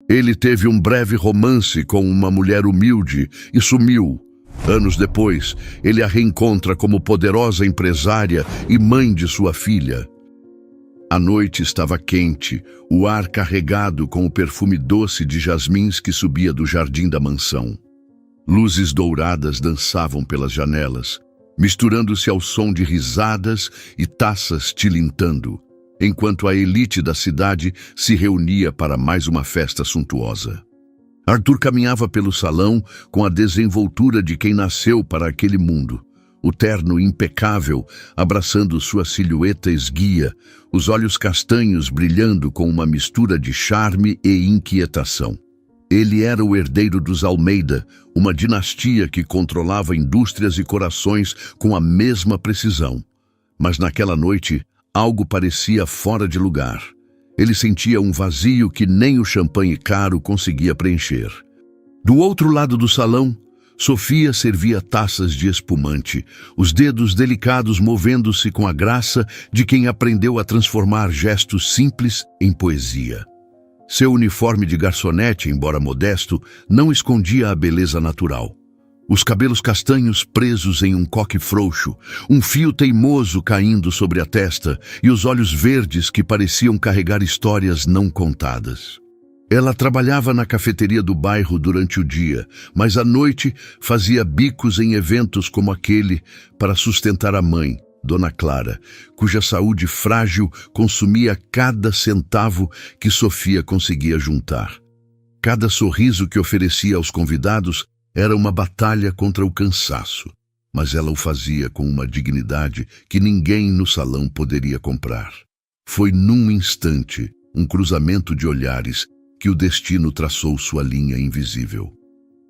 Ele teve um breve romance com uma mulher humilde e sumiu. Anos depois, ele a reencontra como poderosa empresária e mãe de sua filha. A noite estava quente, o ar carregado com o perfume doce de jasmins que subia do jardim da mansão. Luzes douradas dançavam pelas janelas, misturando-se ao som de risadas e taças tilintando, enquanto a elite da cidade se reunia para mais uma festa suntuosa. Arthur caminhava pelo salão com a desenvoltura de quem nasceu para aquele mundo, o terno impecável abraçando sua silhueta esguia, os olhos castanhos brilhando com uma mistura de charme e inquietação. Ele era o herdeiro dos Almeida, uma dinastia que controlava indústrias e corações com a mesma precisão. Mas naquela noite, algo parecia fora de lugar. Ele sentia um vazio que nem o champanhe caro conseguia preencher. Do outro lado do salão, Sofia servia taças de espumante, os dedos delicados movendo-se com a graça de quem aprendeu a transformar gestos simples em poesia. Seu uniforme de garçonete, embora modesto, não escondia a beleza natural. Os cabelos castanhos presos em um coque frouxo, um fio teimoso caindo sobre a testa e os olhos verdes que pareciam carregar histórias não contadas. Ela trabalhava na cafeteria do bairro durante o dia, mas à noite fazia bicos em eventos como aquele para sustentar a mãe, Dona Clara, cuja saúde frágil consumia cada centavo que Sofia conseguia juntar. Cada sorriso que oferecia aos convidados era uma batalha contra o cansaço, mas ela o fazia com uma dignidade que ninguém no salão poderia comprar. Foi num instante, um cruzamento de olhares, que o destino traçou sua linha invisível.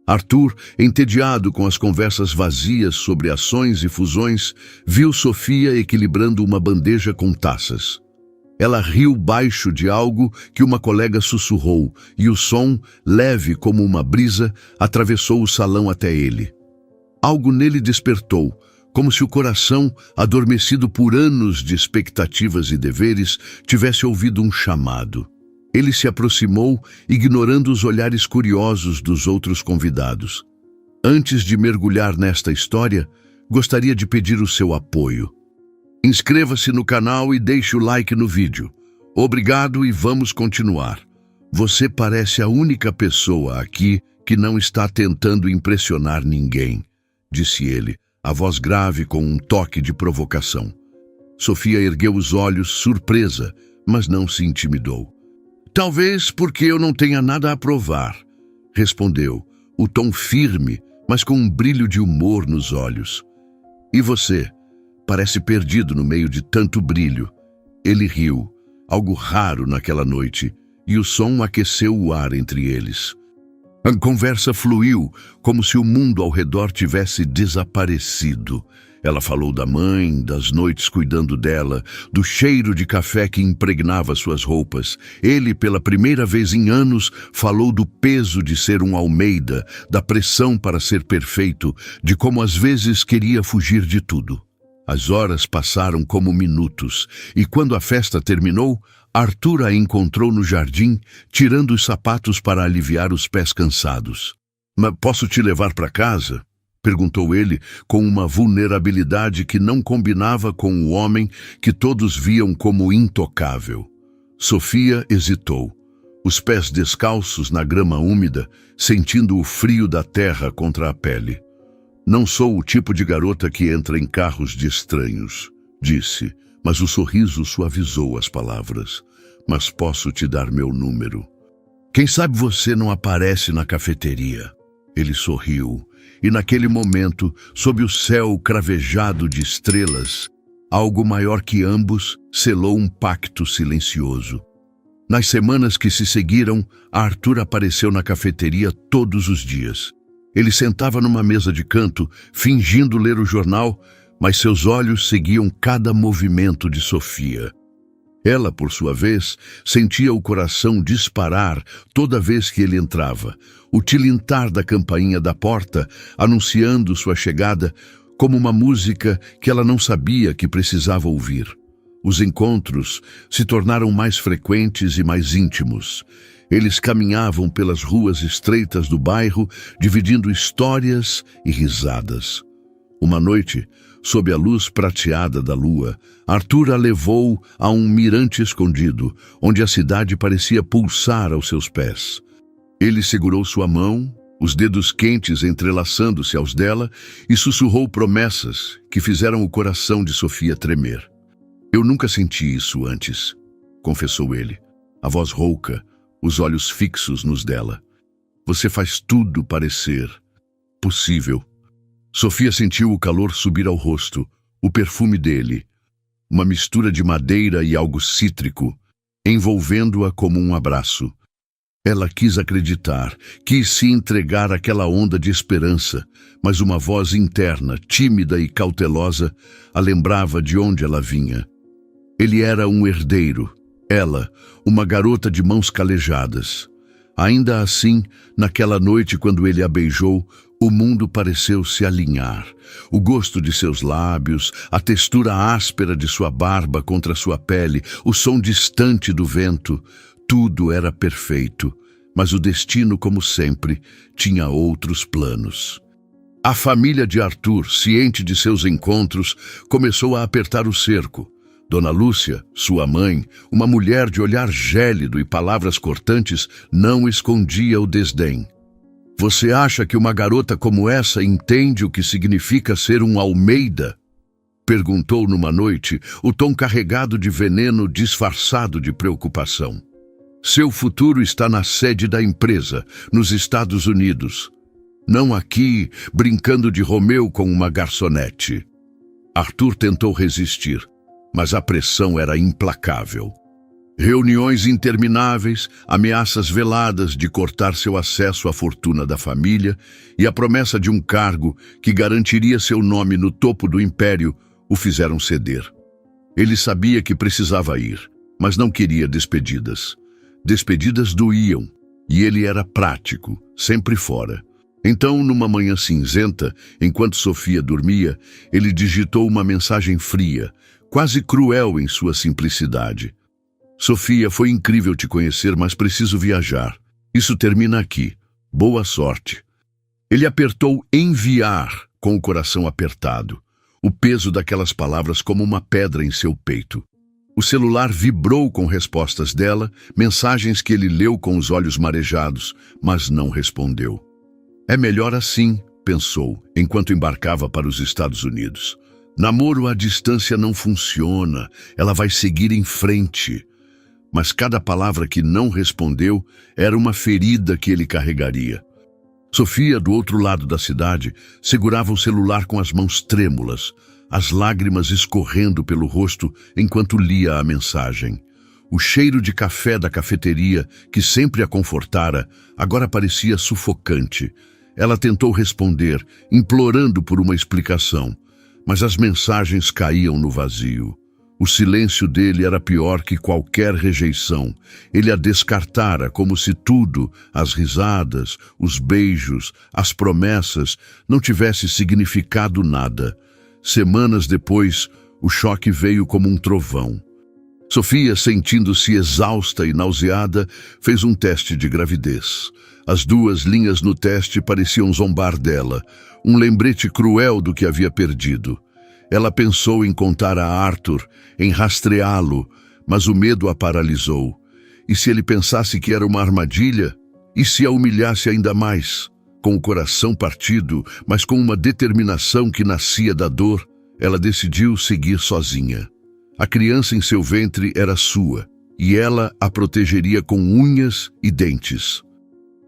Arthur, entediado com as conversas vazias sobre ações e fusões, viu Sofia equilibrando uma bandeja com taças. Ela riu baixo de algo que uma colega sussurrou, e o som, leve como uma brisa, atravessou o salão até ele. Algo nele despertou, como se o coração, adormecido por anos de expectativas e deveres, tivesse ouvido um chamado. Ele se aproximou, ignorando os olhares curiosos dos outros convidados. Antes de mergulhar nesta história, gostaria de pedir o seu apoio. Inscreva-se no canal e deixe o like no vídeo. Obrigado e vamos continuar. Você parece a única pessoa aqui que não está tentando impressionar ninguém, disse ele, a voz grave com um toque de provocação. Sofia ergueu os olhos, surpresa, mas não se intimidou. Talvez porque eu não tenha nada a provar, respondeu, o tom firme, mas com um brilho de humor nos olhos. E você? Parece perdido no meio de tanto brilho. Ele riu, algo raro naquela noite, e o som aqueceu o ar entre eles. A conversa fluiu, como se o mundo ao redor tivesse desaparecido. Ela falou da mãe, das noites cuidando dela, do cheiro de café que impregnava suas roupas. Ele, pela primeira vez em anos, falou do peso de ser um Almeida, da pressão para ser perfeito, de como às vezes queria fugir de tudo. As horas passaram como minutos, e quando a festa terminou, Arthur a encontrou no jardim, tirando os sapatos para aliviar os pés cansados. Mas posso te levar para casa? Perguntou ele, com uma vulnerabilidade que não combinava com o homem que todos viam como intocável. Sofia hesitou, os pés descalços na grama úmida, sentindo o frio da terra contra a pele. Não sou o tipo de garota que entra em carros de estranhos, disse, mas o sorriso suavizou as palavras. Mas posso te dar meu número. Quem sabe você não aparece na cafeteria? Ele sorriu, e naquele momento, sob o céu cravejado de estrelas, algo maior que ambos selou um pacto silencioso. Nas semanas que se seguiram, Arthur apareceu na cafeteria todos os dias. Ele sentava numa mesa de canto, fingindo ler o jornal, mas seus olhos seguiam cada movimento de Sofia. Ela, por sua vez, sentia o coração disparar toda vez que ele entrava, o tilintar da campainha da porta, anunciando sua chegada, como uma música que ela não sabia que precisava ouvir. Os encontros se tornaram mais frequentes e mais íntimos. Eles caminhavam pelas ruas estreitas do bairro, dividindo histórias e risadas. Uma noite, sob a luz prateada da lua, Arthur a levou a um mirante escondido, onde a cidade parecia pulsar aos seus pés. Ele segurou sua mão, os dedos quentes entrelaçando-se aos dela, e sussurrou promessas que fizeram o coração de Sofia tremer. "Eu nunca senti isso antes", confessou ele, a voz rouca, os olhos fixos nos dela. "Você faz tudo parecer possível." Sofia sentiu o calor subir ao rosto, o perfume dele, uma mistura de madeira e algo cítrico, envolvendo-a como um abraço. Ela quis acreditar, quis se entregar àquela onda de esperança, mas uma voz interna, tímida e cautelosa, a lembrava de onde ela vinha. Ele era um herdeiro, ela, uma garota de mãos calejadas. Ainda assim, naquela noite quando ele a beijou, o mundo pareceu se alinhar. O gosto de seus lábios, a textura áspera de sua barba contra sua pele, o som distante do vento, tudo era perfeito, mas o destino, como sempre, tinha outros planos. A família de Arthur, ciente de seus encontros, começou a apertar o cerco. Dona Lúcia, sua mãe, uma mulher de olhar gélido e palavras cortantes, não escondia o desdém. "Você acha que uma garota como essa entende o que significa ser um Almeida?" perguntou numa noite, o tom carregado de veneno disfarçado de preocupação. "Seu futuro está na sede da empresa, nos Estados Unidos. Não aqui, brincando de Romeu com uma garçonete." Arthur tentou resistir, mas a pressão era implacável. Reuniões intermináveis, ameaças veladas de cortar seu acesso à fortuna da família e a promessa de um cargo que garantiria seu nome no topo do império o fizeram ceder. Ele sabia que precisava ir, mas não queria despedidas. Despedidas doíam, e ele era prático, sempre fora. Então, numa manhã cinzenta, enquanto Sofia dormia, ele digitou uma mensagem fria, quase cruel em sua simplicidade. "Sofia, foi incrível te conhecer, mas preciso viajar. Isso termina aqui. Boa sorte." Ele apertou enviar com o coração apertado, o peso daquelas palavras como uma pedra em seu peito. O celular vibrou com respostas dela, mensagens que ele leu com os olhos marejados, mas não respondeu. "É melhor assim", pensou, enquanto embarcava para os Estados Unidos. "Namoro à distância não funciona, ela vai seguir em frente." Mas cada palavra que não respondeu era uma ferida que ele carregaria. Sofia, do outro lado da cidade, segurava o celular com as mãos trêmulas, as lágrimas escorrendo pelo rosto enquanto lia a mensagem. O cheiro de café da cafeteria, que sempre a confortara, agora parecia sufocante. Ela tentou responder, implorando por uma explicação, mas as mensagens caíam no vazio. O silêncio dele era pior que qualquer rejeição. Ele a descartara como se tudo, as risadas, os beijos, as promessas, não tivesse significado nada. Semanas depois, o choque veio como um trovão. Sofia, sentindo-se exausta e nauseada, fez um teste de gravidez. As 2 linhas no teste pareciam zombar dela, um lembrete cruel do que havia perdido. Ela pensou em contar a Arthur, em rastreá-lo, mas o medo a paralisou. E se ele pensasse que era uma armadilha? E se a humilhasse ainda mais? Com o coração partido, mas com uma determinação que nascia da dor, ela decidiu seguir sozinha. A criança em seu ventre era sua, e ela a protegeria com unhas e dentes.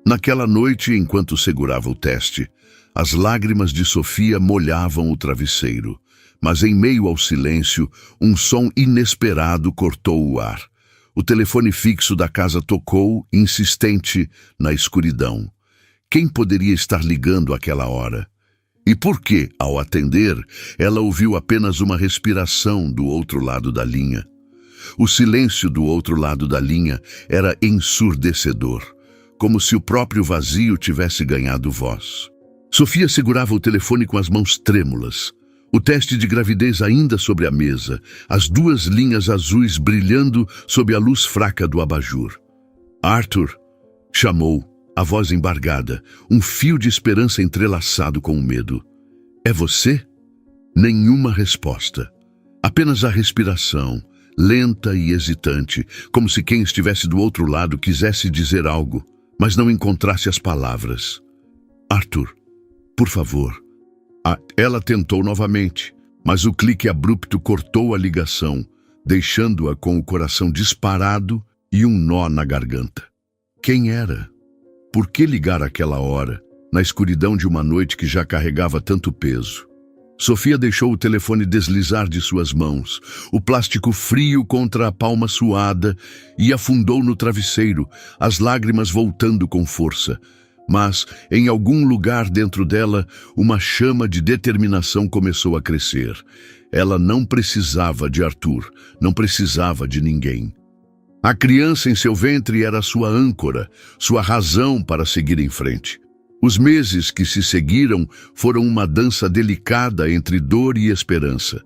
Naquela noite, enquanto segurava o teste, as lágrimas de Sofia molhavam o travesseiro. Mas em meio ao silêncio, um som inesperado cortou o ar. O telefone fixo da casa tocou, insistente, na escuridão. Quem poderia estar ligando àquela hora? E por que, ao atender, ela ouviu apenas uma respiração do outro lado da linha? O silêncio do outro lado da linha era ensurdecedor, como se o próprio vazio tivesse ganhado voz. Sofia segurava o telefone com as mãos trêmulas. O teste de gravidez ainda sobre a mesa, as 2 linhas azuis brilhando sob a luz fraca do abajur. "Arthur", Chamou, a voz embargada, um fio de esperança entrelaçado com o medo. É você? Nenhuma resposta. Apenas a respiração, lenta e hesitante, como se quem estivesse do outro lado quisesse dizer algo, mas não encontrasse as palavras. Arthur, por favor. Ela tentou novamente, mas o clique abrupto cortou a ligação, deixando-a com o coração disparado e um nó na garganta. Quem era? Por que ligar àquela hora, na escuridão de uma noite que já carregava tanto peso? Sofia deixou o telefone deslizar de suas mãos, o plástico frio contra a palma suada, e afundou no travesseiro, as lágrimas voltando com força. Mas, em algum lugar dentro dela, uma chama de determinação começou a crescer. Ela não precisava de Arthur, não precisava de ninguém. A criança em seu ventre era sua âncora, sua razão para seguir em frente. Os meses que se seguiram foram uma dança delicada entre dor e esperança.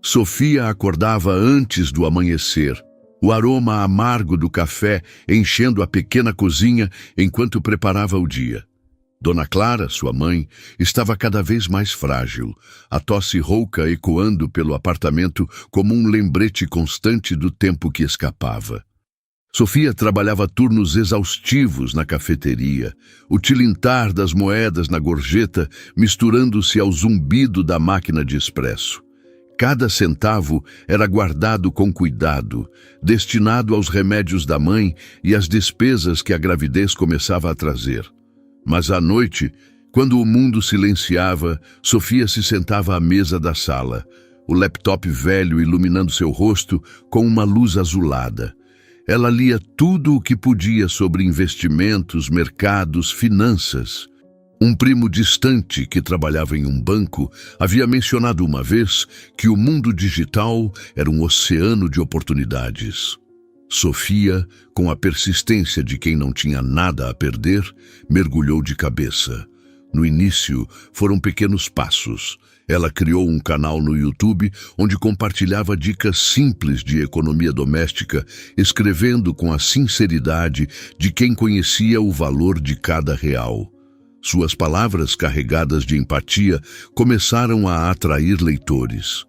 Sofia acordava antes do amanhecer, o aroma amargo do café enchendo a pequena cozinha enquanto preparava o dia. Dona Clara, sua mãe, estava cada vez mais frágil, a tosse rouca ecoando pelo apartamento como um lembrete constante do tempo que escapava. Sofia trabalhava turnos exaustivos na cafeteria, o tilintar das moedas na gorjeta misturando-se ao zumbido da máquina de expresso. Cada centavo era guardado com cuidado, destinado aos remédios da mãe e às despesas que a gravidez começava a trazer. Mas à noite, quando o mundo silenciava, Sofia se sentava à mesa da sala, o laptop velho iluminando seu rosto com uma luz azulada. Ela lia tudo o que podia sobre investimentos, mercados, finanças. Um primo distante que trabalhava em um banco havia mencionado uma vez que o mundo digital era um oceano de oportunidades. Sofia, com a persistência de quem não tinha nada a perder, mergulhou de cabeça. No início, foram pequenos passos. Ela criou um canal no YouTube onde compartilhava dicas simples de economia doméstica, escrevendo com a sinceridade de quem conhecia o valor de cada real. Suas palavras carregadas de empatia começaram a atrair leitores.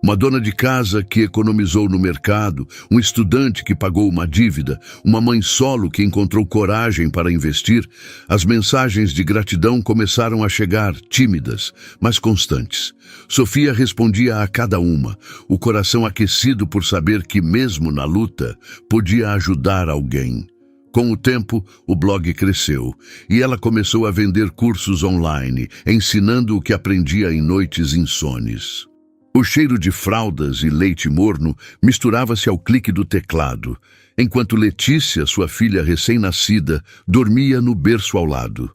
Uma dona de casa que economizou no mercado, um estudante que pagou uma dívida, uma mãe solo que encontrou coragem para investir, as mensagens de gratidão começaram a chegar, tímidas, mas constantes. Sofia respondia a cada uma, o coração aquecido por saber que, mesmo na luta, podia ajudar alguém. Com o tempo, o blog cresceu e ela começou a vender cursos online, ensinando o que aprendia em noites insones. O cheiro de fraldas e leite morno misturava-se ao clique do teclado, enquanto Letícia, sua filha recém-nascida, dormia no berço ao lado.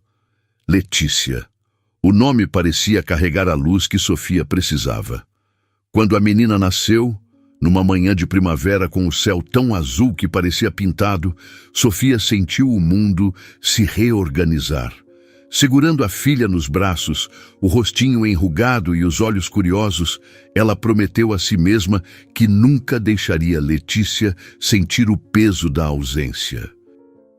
Letícia. O nome parecia carregar a luz que Sofia precisava. Quando a menina nasceu, numa manhã de primavera com o céu tão azul que parecia pintado, Sofia sentiu o mundo se reorganizar. Segurando a filha nos braços, o rostinho enrugado e os olhos curiosos, ela prometeu a si mesma que nunca deixaria Letícia sentir o peso da ausência.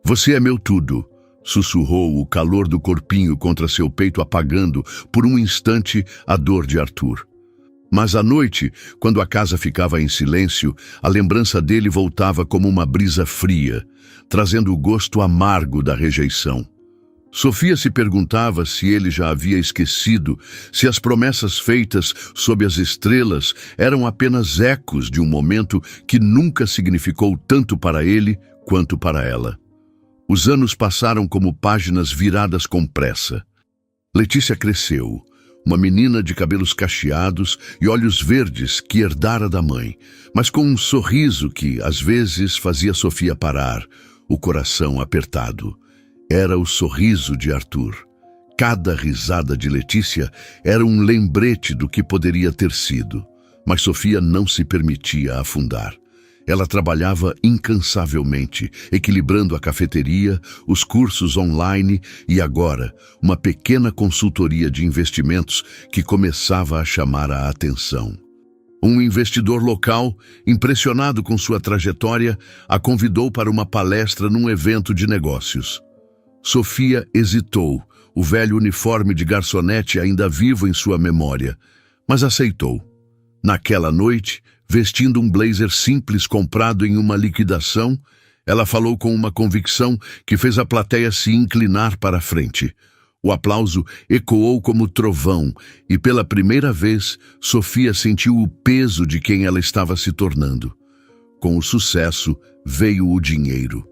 "Você é meu tudo", sussurrou o calor do corpinho contra seu peito apagando, por um instante, a dor de Arthur. Mas à noite, quando a casa ficava em silêncio, a lembrança dele voltava como uma brisa fria, trazendo o gosto amargo da rejeição. Sofia se perguntava se ele já havia esquecido, se as promessas feitas sob as estrelas eram apenas ecos de um momento que nunca significou tanto para ele quanto para ela. Os anos passaram como páginas viradas com pressa. Letícia cresceu, uma menina de cabelos cacheados e olhos verdes que herdara da mãe, mas com um sorriso que, às vezes, fazia Sofia parar, o coração apertado. Era o sorriso de Arthur. Cada risada de Letícia era um lembrete do que poderia ter sido. Mas Sofia não se permitia afundar. Ela trabalhava incansavelmente, equilibrando a cafeteria, os cursos online e agora uma pequena consultoria de investimentos que começava a chamar a atenção. Um investidor local, impressionado com sua trajetória, a convidou para uma palestra num evento de negócios. Sofia hesitou, o velho uniforme de garçonete ainda vivo em sua memória, mas aceitou. Naquela noite, vestindo um blazer simples comprado em uma liquidação, ela falou com uma convicção que fez a plateia se inclinar para a frente. O aplauso ecoou como trovão e, pela primeira vez, Sofia sentiu o peso de quem ela estava se tornando. Com o sucesso, veio o dinheiro.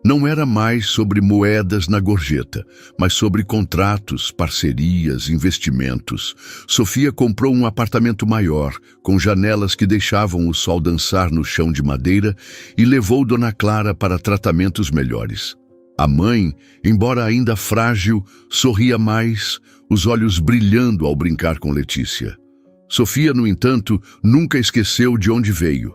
Não era mais sobre moedas na gorjeta, mas sobre contratos, parcerias, investimentos. Sofia comprou um apartamento maior, com janelas que deixavam o sol dançar no chão de madeira, e levou Dona Clara para tratamentos melhores. A mãe, embora ainda frágil, sorria mais, os olhos brilhando ao brincar com Letícia. Sofia, no entanto, nunca esqueceu de onde veio.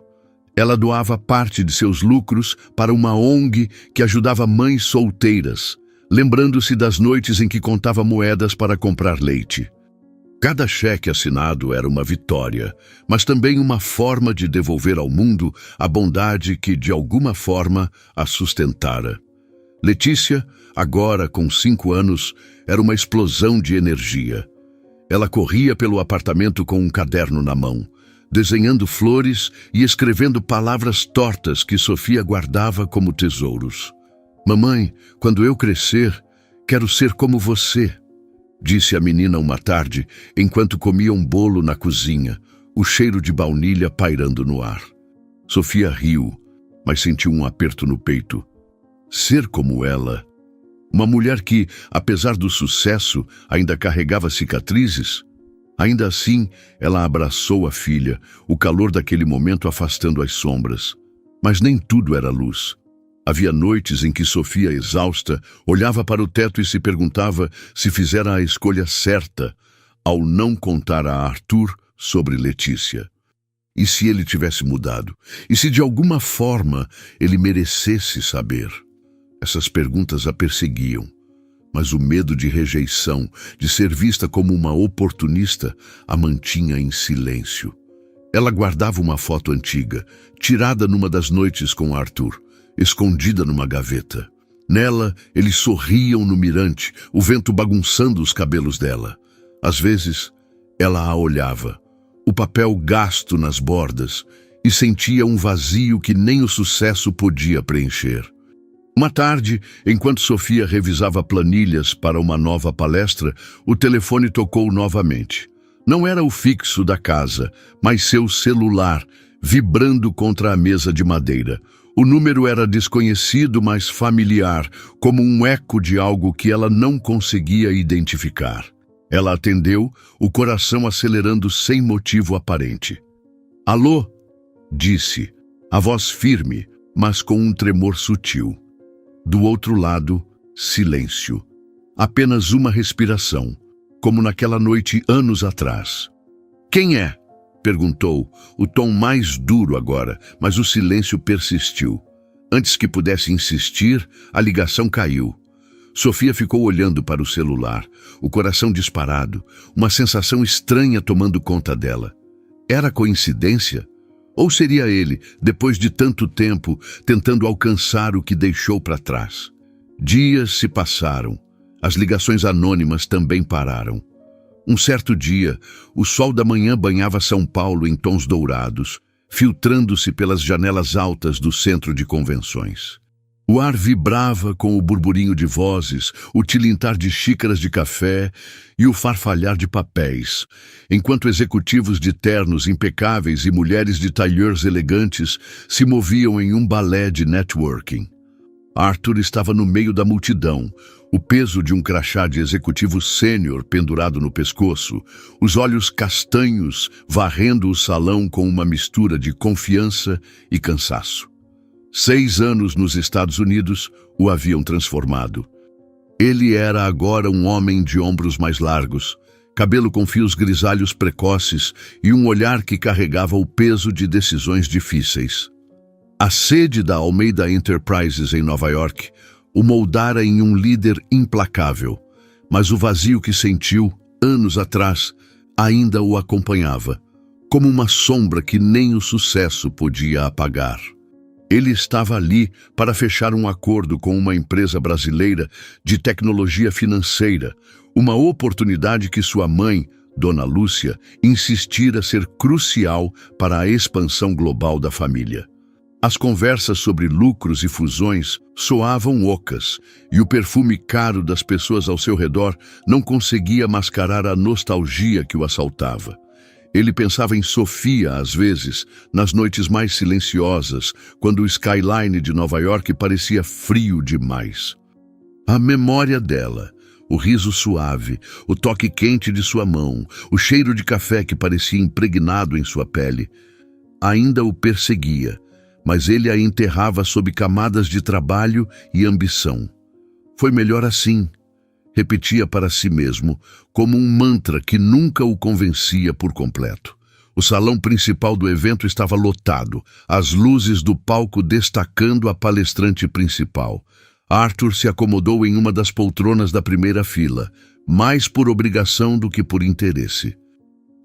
Ela doava parte de seus lucros para uma ONG que ajudava mães solteiras, lembrando-se das noites em que contava moedas para comprar leite. Cada cheque assinado era uma vitória, mas também uma forma de devolver ao mundo a bondade que, de alguma forma, a sustentara. Letícia, agora com 5 anos, era uma explosão de energia. Ela corria pelo apartamento com um caderno na mão, desenhando flores e escrevendo palavras tortas que Sofia guardava como tesouros. "Mamãe, quando eu crescer, quero ser como você", disse a menina uma tarde, enquanto comia um bolo na cozinha, o cheiro de baunilha pairando no ar. Sofia riu, mas sentiu um aperto no peito. Ser como ela, uma mulher que, apesar do sucesso, ainda carregava cicatrizes. Ainda assim, ela abraçou a filha, o calor daquele momento afastando as sombras. Mas nem tudo era luz. Havia noites em que Sofia, exausta, olhava para o teto e se perguntava se fizera a escolha certa ao não contar a Arthur sobre Letícia. E se ele tivesse mudado? E se de alguma forma ele merecesse saber? Essas perguntas a perseguiam, mas o medo de rejeição, de ser vista como uma oportunista, a mantinha em silêncio. Ela guardava uma foto antiga, tirada numa das noites com Arthur, escondida numa gaveta. Nela, eles sorriam no mirante, o vento bagunçando os cabelos dela. Às vezes, ela a olhava, o papel gasto nas bordas, e sentia um vazio que nem o sucesso podia preencher. Uma tarde, enquanto Sofia revisava planilhas para uma nova palestra, o telefone tocou novamente. Não era o fixo da casa, mas seu celular, vibrando contra a mesa de madeira. O número era desconhecido, mas familiar, como um eco de algo que ela não conseguia identificar. Ela atendeu, o coração acelerando sem motivo aparente. "Alô?", disse, a voz firme, mas com um tremor sutil. Do outro lado, silêncio. Apenas uma respiração, como naquela noite anos atrás. "Quem é?", perguntou, o tom mais duro agora, mas o silêncio persistiu. Antes que pudesse insistir, a ligação caiu. Sofia ficou olhando para o celular, o coração disparado, uma sensação estranha tomando conta dela. Era coincidência? Ou seria ele, depois de tanto tempo, tentando alcançar o que deixou para trás? Dias se passaram. As ligações anônimas também pararam. Um certo dia, o sol da manhã banhava São Paulo em tons dourados, filtrando-se pelas janelas altas do centro de convenções. O ar vibrava com o burburinho de vozes, o tilintar de xícaras de café e o farfalhar de papéis, enquanto executivos de ternos impecáveis e mulheres de tailleurs elegantes se moviam em um balé de networking. Arthur estava no meio da multidão, o peso de um crachá de executivo sênior pendurado no pescoço, os olhos castanhos varrendo o salão com uma mistura de confiança e cansaço. 6 anos nos Estados Unidos o haviam transformado. Ele era agora um homem de ombros mais largos, cabelo com fios grisalhos precoces e um olhar que carregava o peso de decisões difíceis. A sede da Almeida Enterprises em Nova York o moldara em um líder implacável, mas o vazio que sentiu, anos atrás, ainda o acompanhava. como uma sombra que nem o sucesso podia apagar. Ele estava ali para fechar um acordo com uma empresa brasileira de tecnologia financeira, uma oportunidade que sua mãe, Dona Lúcia, insistira ser crucial para a expansão global da família. As conversas sobre lucros e fusões soavam ocas, e o perfume caro das pessoas ao seu redor não conseguia mascarar a nostalgia que o assaltava. Ele pensava em Sofia, às vezes, nas noites mais silenciosas, quando o skyline de Nova York parecia frio demais. A memória dela, o riso suave, o toque quente de sua mão, o cheiro de café que parecia impregnado em sua pele, ainda o perseguia, mas ele a enterrava sob camadas de trabalho e ambição. Foi melhor assim, repetia para si mesmo, como um mantra que nunca o convencia por completo. O salão principal do evento estava lotado, as luzes do palco destacando a palestrante principal. Arthur se acomodou em uma das poltronas da primeira fila, mais por obrigação do que por interesse.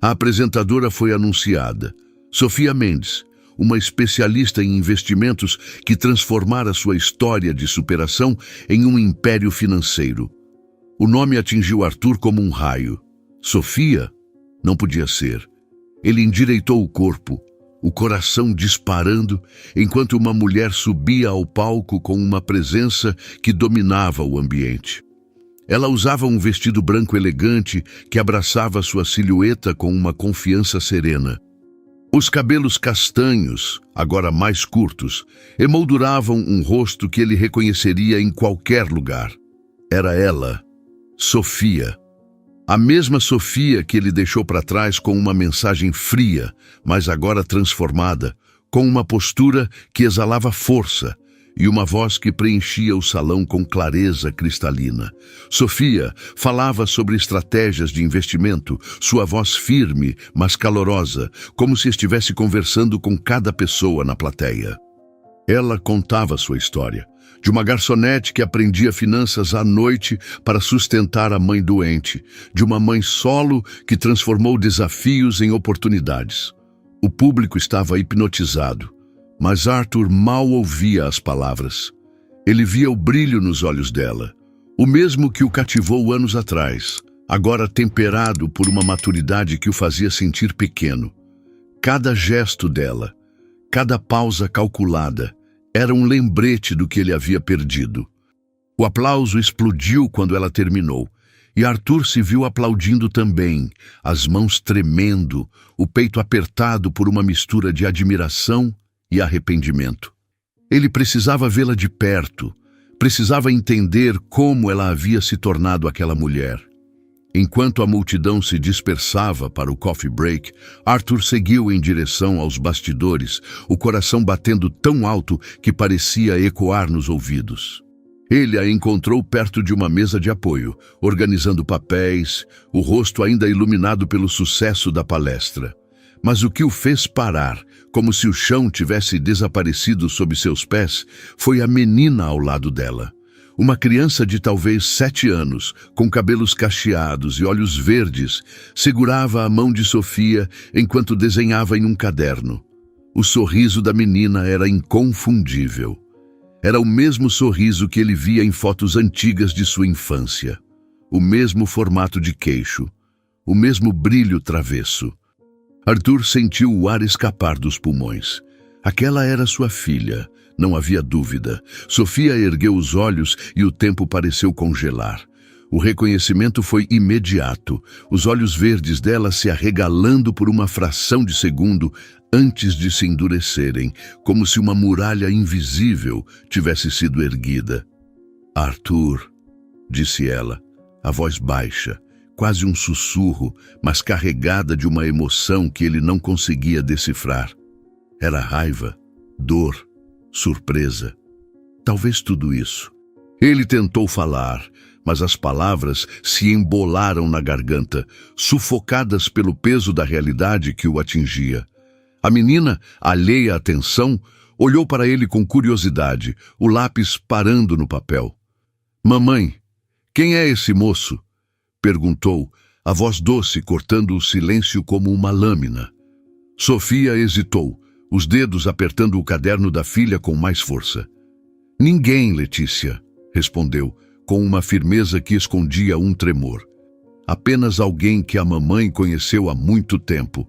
A apresentadora foi anunciada. Sofia Mendes, uma especialista em investimentos que transformara sua história de superação em um império financeiro. O nome atingiu Arthur como um raio. Sofia? Não podia ser. Ele endireitou o corpo, o coração disparando, enquanto uma mulher subia ao palco com uma presença que dominava o ambiente. Ela usava um vestido branco elegante que abraçava sua silhueta com uma confiança serena. Os cabelos castanhos, agora mais curtos, emolduravam um rosto que ele reconheceria em qualquer lugar. Era ela, Sofia. A mesma Sofia que ele deixou para trás com uma mensagem fria, mas agora transformada, com uma postura que exalava força e uma voz que preenchia o salão com clareza cristalina. Sofia falava sobre estratégias de investimento, sua voz firme, mas calorosa, como se estivesse conversando com cada pessoa na plateia. Ela contava sua história, de uma garçonete que aprendia finanças à noite para sustentar a mãe doente, de uma mãe solo que transformou desafios em oportunidades. O público estava hipnotizado, mas Arthur mal ouvia as palavras. Ele via o brilho nos olhos dela, o mesmo que o cativou anos atrás, agora temperado por uma maturidade que o fazia sentir pequeno. Cada gesto dela, cada pausa calculada, era um lembrete do que ele havia perdido. O aplauso explodiu quando ela terminou, e Arthur se viu aplaudindo também, as mãos tremendo, o peito apertado por uma mistura de admiração e arrependimento. Ele precisava vê-la de perto, precisava entender como ela havia se tornado aquela mulher. Enquanto a multidão se dispersava para o coffee break, Arthur seguiu em direção aos bastidores, o coração batendo tão alto que parecia ecoar nos ouvidos. Ele a encontrou perto de uma mesa de apoio, organizando papéis, o rosto ainda iluminado pelo sucesso da palestra. Mas o que o fez parar, como se o chão tivesse desaparecido sob seus pés, foi a menina ao lado dela. Uma criança de talvez 7 anos, com cabelos cacheados e olhos verdes, segurava a mão de Sofia enquanto desenhava em um caderno. O sorriso da menina era inconfundível. Era o mesmo sorriso que ele via em fotos antigas de sua infância. O mesmo formato de queixo. O mesmo brilho travesso. Arthur sentiu o ar escapar dos pulmões. Aquela era sua filha. Não havia dúvida. Sofia ergueu os olhos e o tempo pareceu congelar. O reconhecimento foi imediato, os olhos verdes dela se arregalando por uma fração de segundo antes de se endurecerem, como se uma muralha invisível tivesse sido erguida. "Arthur", disse ela, a voz baixa, quase um sussurro, mas carregada de uma emoção que ele não conseguia decifrar. Era raiva, dor, surpresa. Talvez tudo isso. Ele tentou falar, mas as palavras se embolaram na garganta, sufocadas pelo peso da realidade que o atingia. A menina, alheia à atenção, olhou para ele com curiosidade, o lápis parando no papel. "Mamãe, quem é esse moço?" perguntou, a voz doce cortando o silêncio como uma lâmina. Sofia hesitou, os dedos apertando o caderno da filha com mais força. Ninguém, Letícia, respondeu, com uma firmeza que escondia um tremor. Apenas alguém que a mamãe conheceu há muito tempo.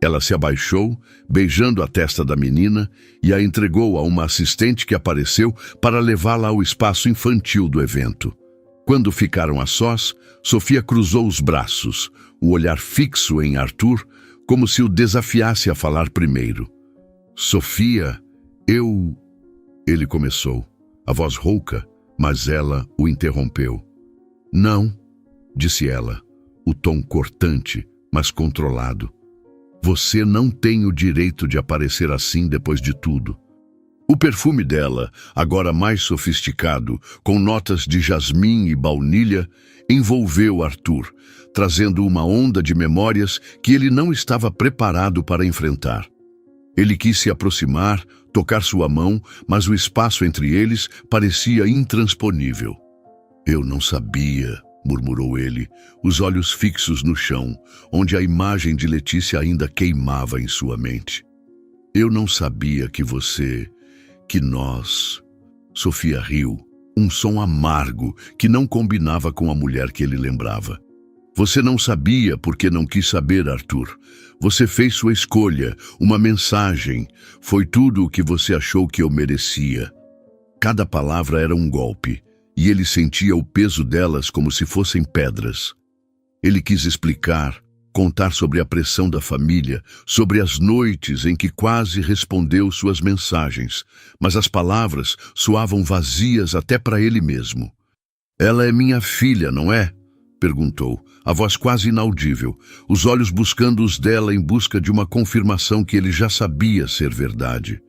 Ela se abaixou, beijando a testa da menina, e a entregou a uma assistente que apareceu para levá-la ao espaço infantil do evento. Quando ficaram a sós, Sofia cruzou os braços, o olhar fixo em Arthur, como se o desafiasse a falar primeiro. Sofia, Ele começou, a voz rouca, mas ela o interrompeu. Não, disse ela, o tom cortante, mas controlado. Você não tem o direito de aparecer assim depois de tudo. O perfume dela, agora mais sofisticado, com notas de jasmim e baunilha, envolveu Arthur, trazendo uma onda de memórias que ele não estava preparado para enfrentar. Ele quis se aproximar, tocar sua mão, mas o espaço entre eles parecia intransponível. Eu não sabia, murmurou ele, os olhos fixos no chão, onde a imagem de Letícia ainda queimava em sua mente. Eu não sabia que nós... Sofia riu, um som amargo que não combinava com a mulher que ele lembrava. Você não sabia porque não quis saber, Arthur. Você fez sua escolha, uma mensagem. Foi tudo o que você achou que eu merecia. Cada palavra era um golpe, e ele sentia o peso delas como se fossem pedras. Ele quis explicar, contar sobre a pressão da família, sobre as noites em que quase respondeu suas mensagens, mas as palavras soavam vazias até para ele mesmo. Ela é minha filha, não é? Perguntou, a voz quase inaudível, os olhos buscando os dela em busca de uma confirmação que ele já sabia ser verdade.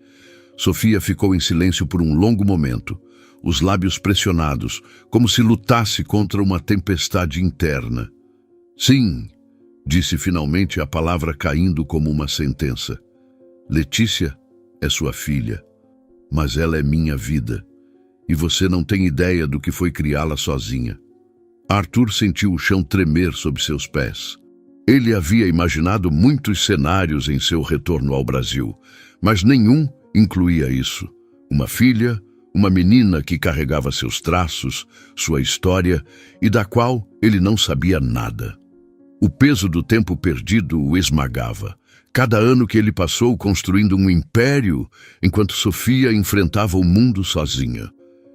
Sofia ficou em silêncio por um longo momento, os lábios pressionados, como se lutasse contra uma tempestade interna. Sim, disse finalmente a palavra caindo como uma sentença. Letícia é sua filha, mas ela é minha vida, e você não tem ideia do que foi criá-la sozinha. Arthur sentiu o chão tremer sob seus pés. Ele havia imaginado muitos cenários em seu retorno ao Brasil, mas nenhum incluía isso. Uma filha, uma menina que carregava seus traços, sua história, e da qual ele não sabia nada. O peso do tempo perdido o esmagava. Cada ano que ele passou construindo um império, enquanto Sofia enfrentava o mundo sozinha.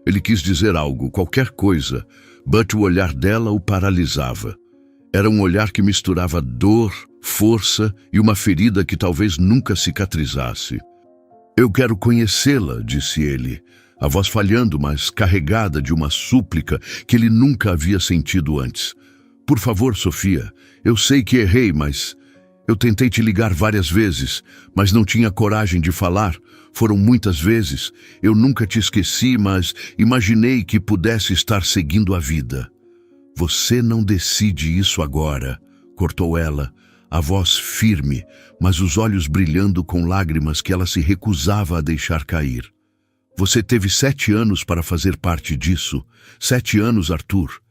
Ele quis dizer algo, qualquer coisa, mas o olhar dela o paralisava. Era um olhar que misturava dor, força e uma ferida que talvez nunca cicatrizasse. Eu quero conhecê-la, disse ele, a voz falhando, mas carregada de uma súplica que ele nunca havia sentido antes. Por favor, Sofia, eu sei que errei, mas... Eu tentei te ligar várias vezes, mas não tinha coragem de falar. Foram muitas vezes. Eu nunca te esqueci, mas imaginei que pudesse estar seguindo a vida. Você não decide isso agora, cortou ela, a voz firme, mas os olhos brilhando com lágrimas que ela se recusava a deixar cair. Você teve 7 anos para fazer parte disso. 7 anos, Arthur.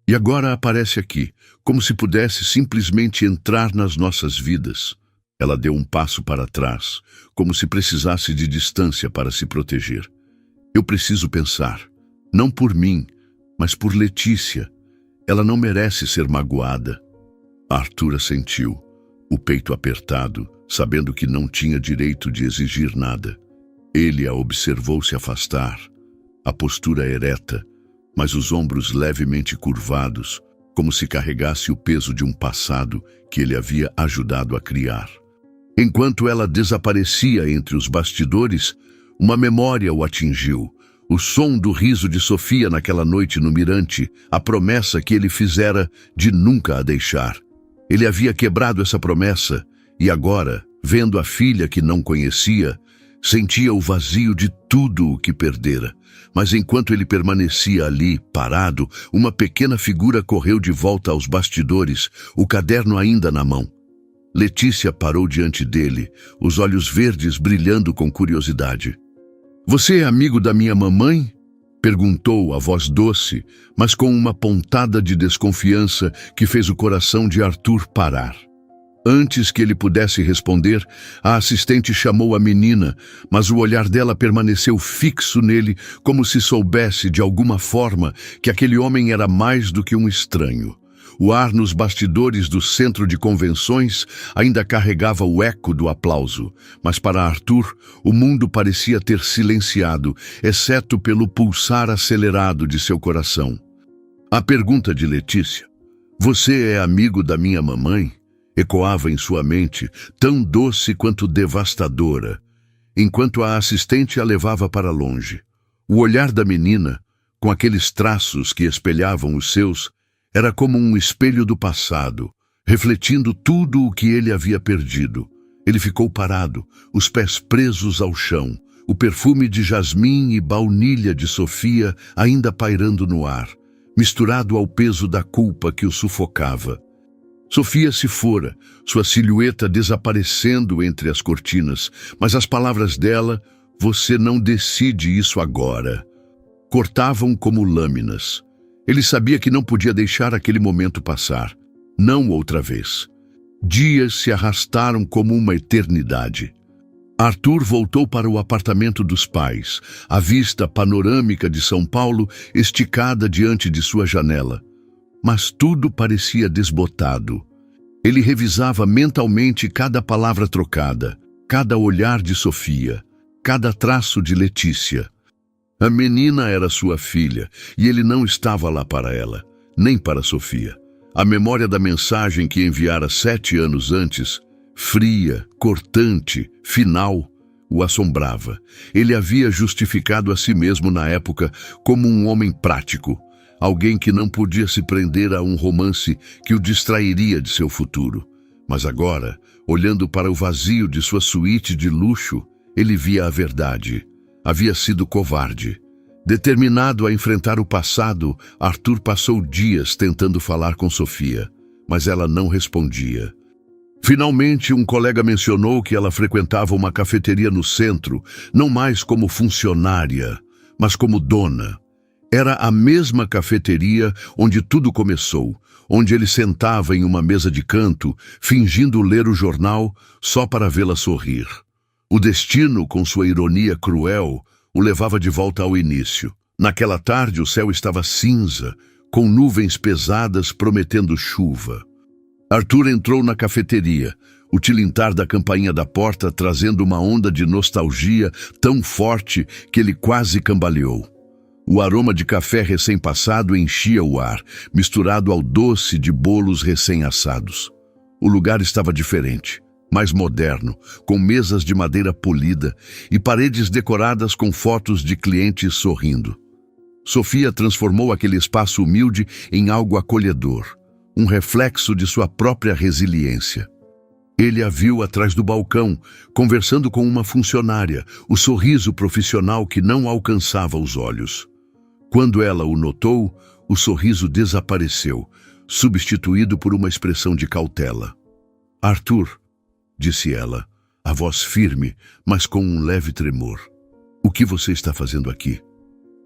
E agora aparece aqui, como se pudesse simplesmente entrar nas nossas vidas. Ela deu um passo para trás, como se precisasse de distância para se proteger. Eu preciso pensar, não por mim, mas por Letícia. Ela não merece ser magoada. Arthur assentiu, o peito apertado, sabendo que não tinha direito de exigir nada. Ele a observou se afastar, a postura ereta, mas os ombros levemente curvados, como se carregasse o peso de um passado que ele havia ajudado a criar. Enquanto ela desaparecia entre os bastidores, uma memória o atingiu. O som do riso de Sofia naquela noite no mirante, a promessa que ele fizera de nunca a deixar. Ele havia quebrado essa promessa e agora, vendo a filha que não conhecia, sentia o vazio de tudo o que perdera. Mas enquanto ele permanecia ali, parado, uma pequena figura correu de volta aos bastidores, o caderno ainda na mão. Letícia parou diante dele, os olhos verdes brilhando com curiosidade. Você é amigo da minha mamãe? Perguntou a voz doce, mas com uma pontada de desconfiança que fez o coração de Arthur parar. Antes que ele pudesse responder, a assistente chamou a menina, mas o olhar dela permaneceu fixo nele, como se soubesse, de alguma forma, que aquele homem era mais do que um estranho. O ar nos bastidores do centro de convenções ainda carregava o eco do aplauso, mas para Arthur, o mundo parecia ter silenciado, exceto pelo pulsar acelerado de seu coração. A pergunta de Letícia, "Você é amigo da minha mamãe?", ecoava em sua mente, tão doce quanto devastadora, enquanto a assistente a levava para longe. O olhar da menina, com aqueles traços que espelhavam os seus, era como um espelho do passado, refletindo tudo o que ele havia perdido. Ele ficou parado, os pés presos ao chão, o perfume de jasmim e baunilha de Sofia ainda pairando no ar, misturado ao peso da culpa que o sufocava. Sofia se fora, sua silhueta desaparecendo entre as cortinas, mas as palavras dela, "Você não decide isso agora", cortavam como lâminas. Ele sabia que não podia deixar aquele momento passar. Não outra vez. Dias se arrastaram como uma eternidade. Arthur voltou para o apartamento dos pais, a vista panorâmica de São Paulo esticada diante de sua janela. Mas tudo parecia desbotado. Ele revisava mentalmente cada palavra trocada, cada olhar de Sofia, cada traço de Letícia. A menina era sua filha, e ele não estava lá para ela, nem para Sofia. A memória da mensagem que enviara 7 anos antes, fria, cortante, final, o assombrava. Ele havia justificado a si mesmo na época como um homem prático, alguém que não podia se prender a um romance que o distrairia de seu futuro. Mas agora, olhando para o vazio de sua suíte de luxo, ele via a verdade. Havia sido covarde. Determinado a enfrentar o passado, Arthur passou dias tentando falar com Sofia, mas ela não respondia. Finalmente, um colega mencionou que ela frequentava uma cafeteria no centro, não mais como funcionária, mas como dona. Era a mesma cafeteria onde tudo começou, onde ele sentava em uma mesa de canto, fingindo ler o jornal só para vê-la sorrir. O destino, com sua ironia cruel, o levava de volta ao início. Naquela tarde, o céu estava cinza, com nuvens pesadas prometendo chuva. Arthur entrou na cafeteria, o tilintar da campainha da porta trazendo uma onda de nostalgia tão forte que ele quase cambaleou. O aroma de café recém-passado enchia o ar, misturado ao doce de bolos recém-assados. O lugar estava diferente, mais moderno, com mesas de madeira polida e paredes decoradas com fotos de clientes sorrindo. Sofia transformou aquele espaço humilde em algo acolhedor, um reflexo de sua própria resiliência. Ele a viu atrás do balcão, conversando com uma funcionária, o sorriso profissional que não alcançava os olhos. Quando ela o notou, o sorriso desapareceu, substituído por uma expressão de cautela. "Arthur", disse ela, a voz firme, mas com um leve tremor. "O que você está fazendo aqui?"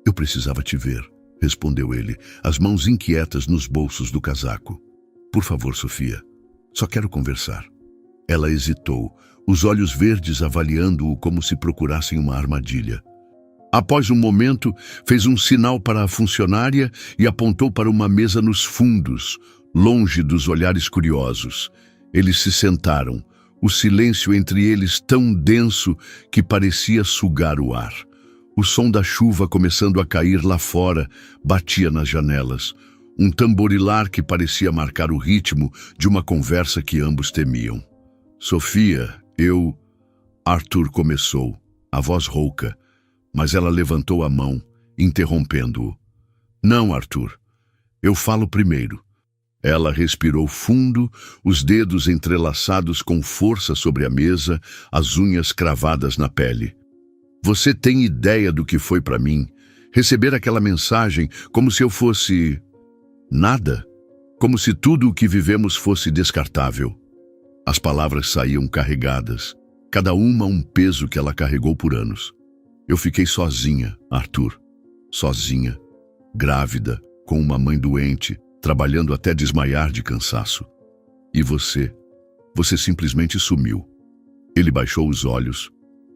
"Eu precisava te ver", respondeu ele, as mãos inquietas nos bolsos do casaco. "Por favor, Sofia, só quero conversar." Ela hesitou, os olhos verdes avaliando-o como se procurassem uma armadilha. Após um momento, fez um sinal para a funcionária e apontou para uma mesa nos fundos, longe dos olhares curiosos. Eles se sentaram, o silêncio entre eles tão denso que parecia sugar o ar. O som da chuva começando a cair lá fora batia nas janelas, um tamborilar que parecia marcar o ritmo de uma conversa que ambos temiam. "Sofia, Arthur começou, a voz rouca, mas ela levantou a mão, interrompendo-o. "Não, Arthur, eu falo primeiro." Ela respirou fundo, os dedos entrelaçados com força sobre a mesa, as unhas cravadas na pele. "Você tem ideia do que foi para mim? Receber aquela mensagem como se eu fosse... nada? Como se tudo o que vivemos fosse descartável." As palavras saíam carregadas, cada uma um peso que ela carregou por anos. "Eu fiquei sozinha, Arthur. Sozinha, grávida, com uma mãe doente, trabalhando até desmaiar de cansaço. E você? Você simplesmente sumiu. Ele baixou os olhos,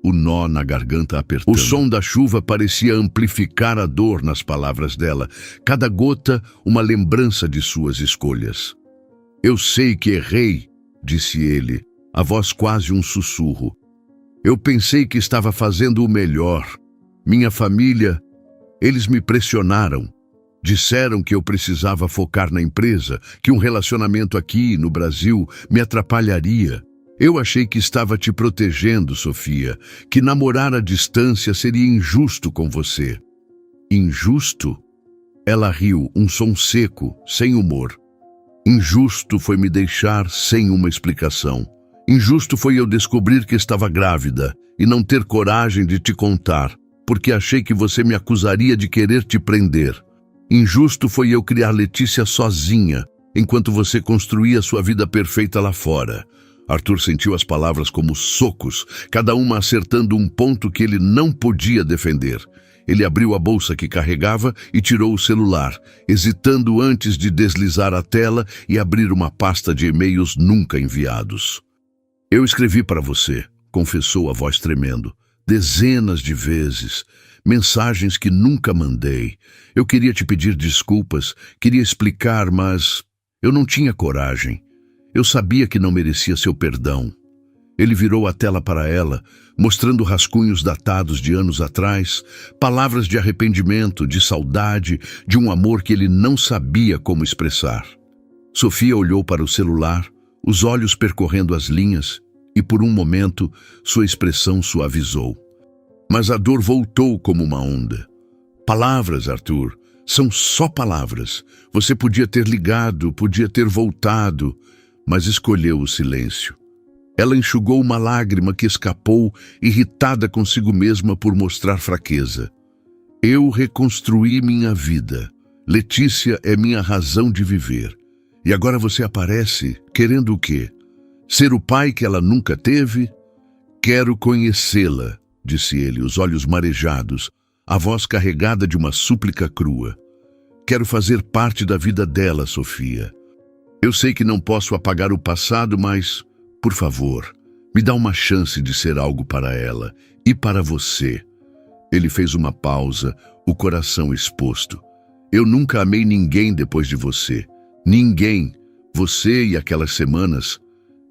o nó na garganta apertando. O som da chuva parecia amplificar a dor nas palavras dela, cada gota uma lembrança de suas escolhas. Eu sei que errei, disse ele, a voz quase um sussurro. Eu pensei que estava fazendo o melhor. Minha família, eles me pressionaram. Disseram que eu precisava focar na empresa, que um relacionamento aqui, no Brasil, me atrapalharia. Eu achei que estava te protegendo, Sofia, que namorar à distância seria injusto com você. Injusto? Ela riu, um som seco, sem humor. Injusto foi me deixar sem uma explicação. Injusto foi eu descobrir que estava grávida e não ter coragem de te contar, porque achei que você me acusaria de querer te prender. Injusto foi eu criar Letícia sozinha, enquanto você construía sua vida perfeita lá fora. Arthur sentiu as palavras como socos, cada uma acertando um ponto que ele não podia defender. Ele abriu a bolsa que carregava e tirou o celular, hesitando antes de deslizar a tela e abrir uma pasta de e-mails nunca enviados. Eu escrevi para você, confessou a voz tremendo, dezenas de vezes, mensagens que nunca mandei. Eu queria te pedir desculpas, queria explicar, mas eu não tinha coragem. Eu sabia que não merecia seu perdão. Ele virou a tela para ela, mostrando rascunhos datados de anos atrás, palavras de arrependimento, de saudade, de um amor que ele não sabia como expressar. Sofia olhou para o celular, os olhos percorrendo as linhas, e por um momento sua expressão suavizou. Mas a dor voltou como uma onda. Palavras, Arthur, são só palavras. Você podia ter ligado, podia ter voltado, mas escolheu o silêncio. Ela enxugou uma lágrima que escapou, irritada consigo mesma por mostrar fraqueza. Eu reconstruí minha vida. Letícia é minha razão de viver. E agora você aparece, querendo o quê? Ser o pai que ela nunca teve? Quero conhecê-la, disse ele, os olhos marejados, a voz carregada de uma súplica crua. Quero fazer parte da vida dela, Sofia. Eu sei que não posso apagar o passado, mas, por favor, me dá uma chance de ser algo para ela e para você. Ele fez uma pausa, o coração exposto. Eu nunca amei ninguém depois de você. Ninguém. Você e aquelas semanas,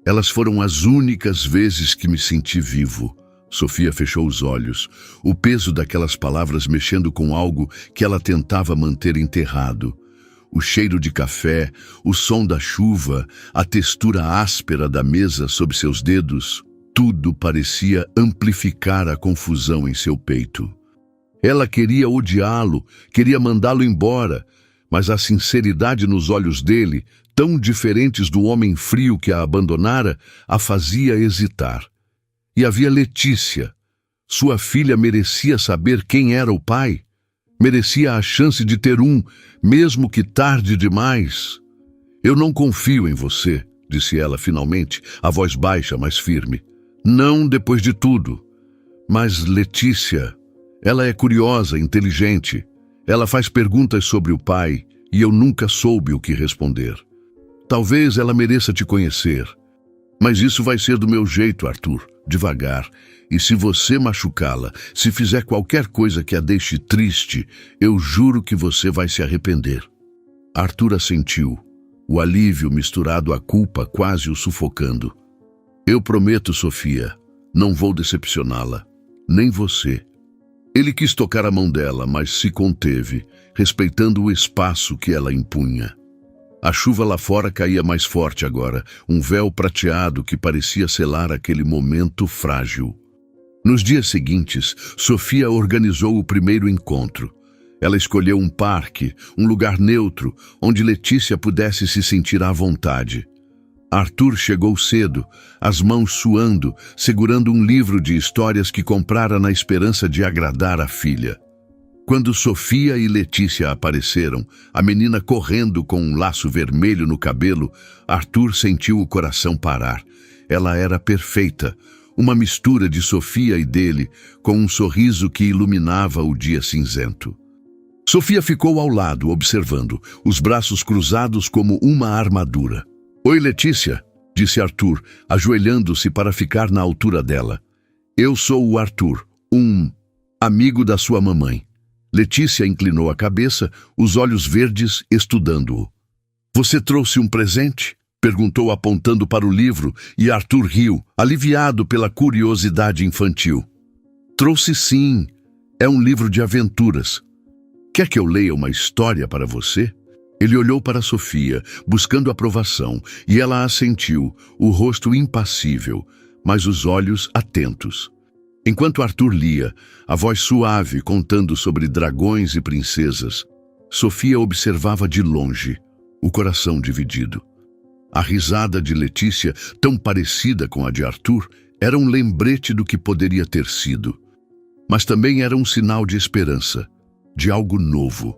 elas foram as únicas vezes que me senti vivo. Sofia fechou os olhos, o peso daquelas palavras mexendo com algo que ela tentava manter enterrado. O cheiro de café, o som da chuva, a textura áspera da mesa sob seus dedos, tudo parecia amplificar a confusão em seu peito. Ela queria odiá-lo, queria mandá-lo embora, mas a sinceridade nos olhos dele, tão diferentes do homem frio que a abandonara, a fazia hesitar. E havia Letícia. Sua filha merecia saber quem era o pai. Merecia a chance de ter um, mesmo que tarde demais. Eu não confio em você, disse ela finalmente, a voz baixa, mas firme. Não depois de tudo. Mas Letícia, ela é curiosa, inteligente. Ela faz perguntas sobre o pai e eu nunca soube o que responder. Talvez ela mereça te conhecer. Mas isso vai ser do meu jeito, Arthur, devagar. E se você machucá-la, se fizer qualquer coisa que a deixe triste, eu juro que você vai se arrepender. Arthur assentiu, o alívio misturado à culpa quase o sufocando. Eu prometo, Sofia, não vou decepcioná-la, nem você. Ele quis tocar a mão dela, mas se conteve, respeitando o espaço que ela impunha. A chuva lá fora caía mais forte agora, um véu prateado que parecia selar aquele momento frágil. Nos dias seguintes, Sofia organizou o primeiro encontro. Ela escolheu um parque, um lugar neutro, onde Letícia pudesse se sentir à vontade. Arthur chegou cedo, as mãos suando, segurando um livro de histórias que comprara na esperança de agradar a filha. Quando Sofia e Letícia apareceram, a menina correndo com um laço vermelho no cabelo, Arthur sentiu o coração parar. Ela era perfeita, uma mistura de Sofia e dele, com um sorriso que iluminava o dia cinzento. Sofia ficou ao lado, observando, os braços cruzados como uma armadura. Oi, Letícia, disse Arthur, ajoelhando-se para ficar na altura dela. Eu sou o Arthur, um amigo da sua mamãe. Letícia inclinou a cabeça, os olhos verdes, estudando-o. Você trouxe um presente? Perguntou apontando para o livro, e Arthur riu, aliviado pela curiosidade infantil. Trouxe sim. É um livro de aventuras. Quer que eu leia uma história para você? Ele olhou para Sofia, buscando aprovação, e ela assentiu, o rosto impassível, mas os olhos atentos. Enquanto Arthur lia, a voz suave contando sobre dragões e princesas, Sofia observava de longe, o coração dividido. A risada de Letícia, tão parecida com a de Arthur, era um lembrete do que poderia ter sido. Mas também era um sinal de esperança, de algo novo.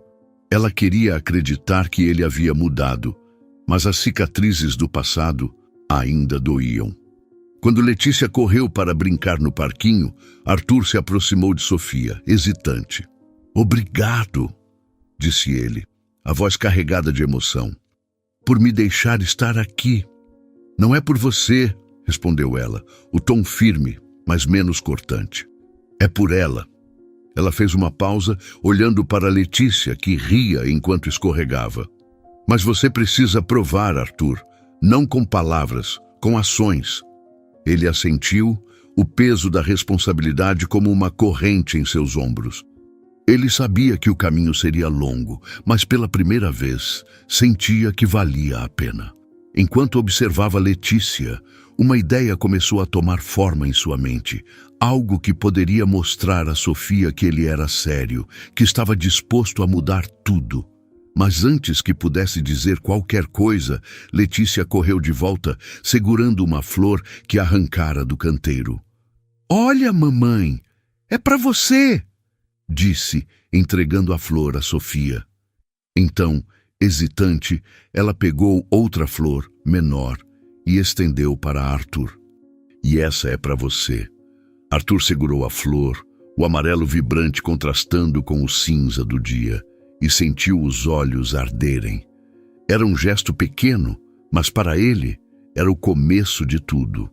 Ela queria acreditar que ele havia mudado, mas as cicatrizes do passado ainda doíam. Quando Letícia correu para brincar no parquinho, Arthur se aproximou de Sofia, hesitante. Obrigado, disse ele, a voz carregada de emoção, por me deixar estar aqui. Não é por você, respondeu ela, o tom firme, mas menos cortante. É por ela. Ela fez uma pausa, olhando para Letícia, que ria enquanto escorregava. Mas você precisa provar, Arthur, não com palavras, com ações. Ele assentiu, o peso da responsabilidade como uma corrente em seus ombros. Ele sabia que o caminho seria longo, mas pela primeira vez sentia que valia a pena. Enquanto observava Letícia, uma ideia começou a tomar forma em sua mente, algo que poderia mostrar a Sofia que ele era sério, que estava disposto a mudar tudo. Mas antes que pudesse dizer qualquer coisa, Letícia correu de volta, segurando uma flor que arrancara do canteiro. Olha, mamãe, é para você, disse, entregando a flor a Sofia. Então, hesitante, ela pegou outra flor, menor, e estendeu para Arthur. E essa é para você. Arthur segurou a flor, o amarelo vibrante contrastando com o cinza do dia, e sentiu os olhos arderem. Era um gesto pequeno, mas para ele era o começo de tudo.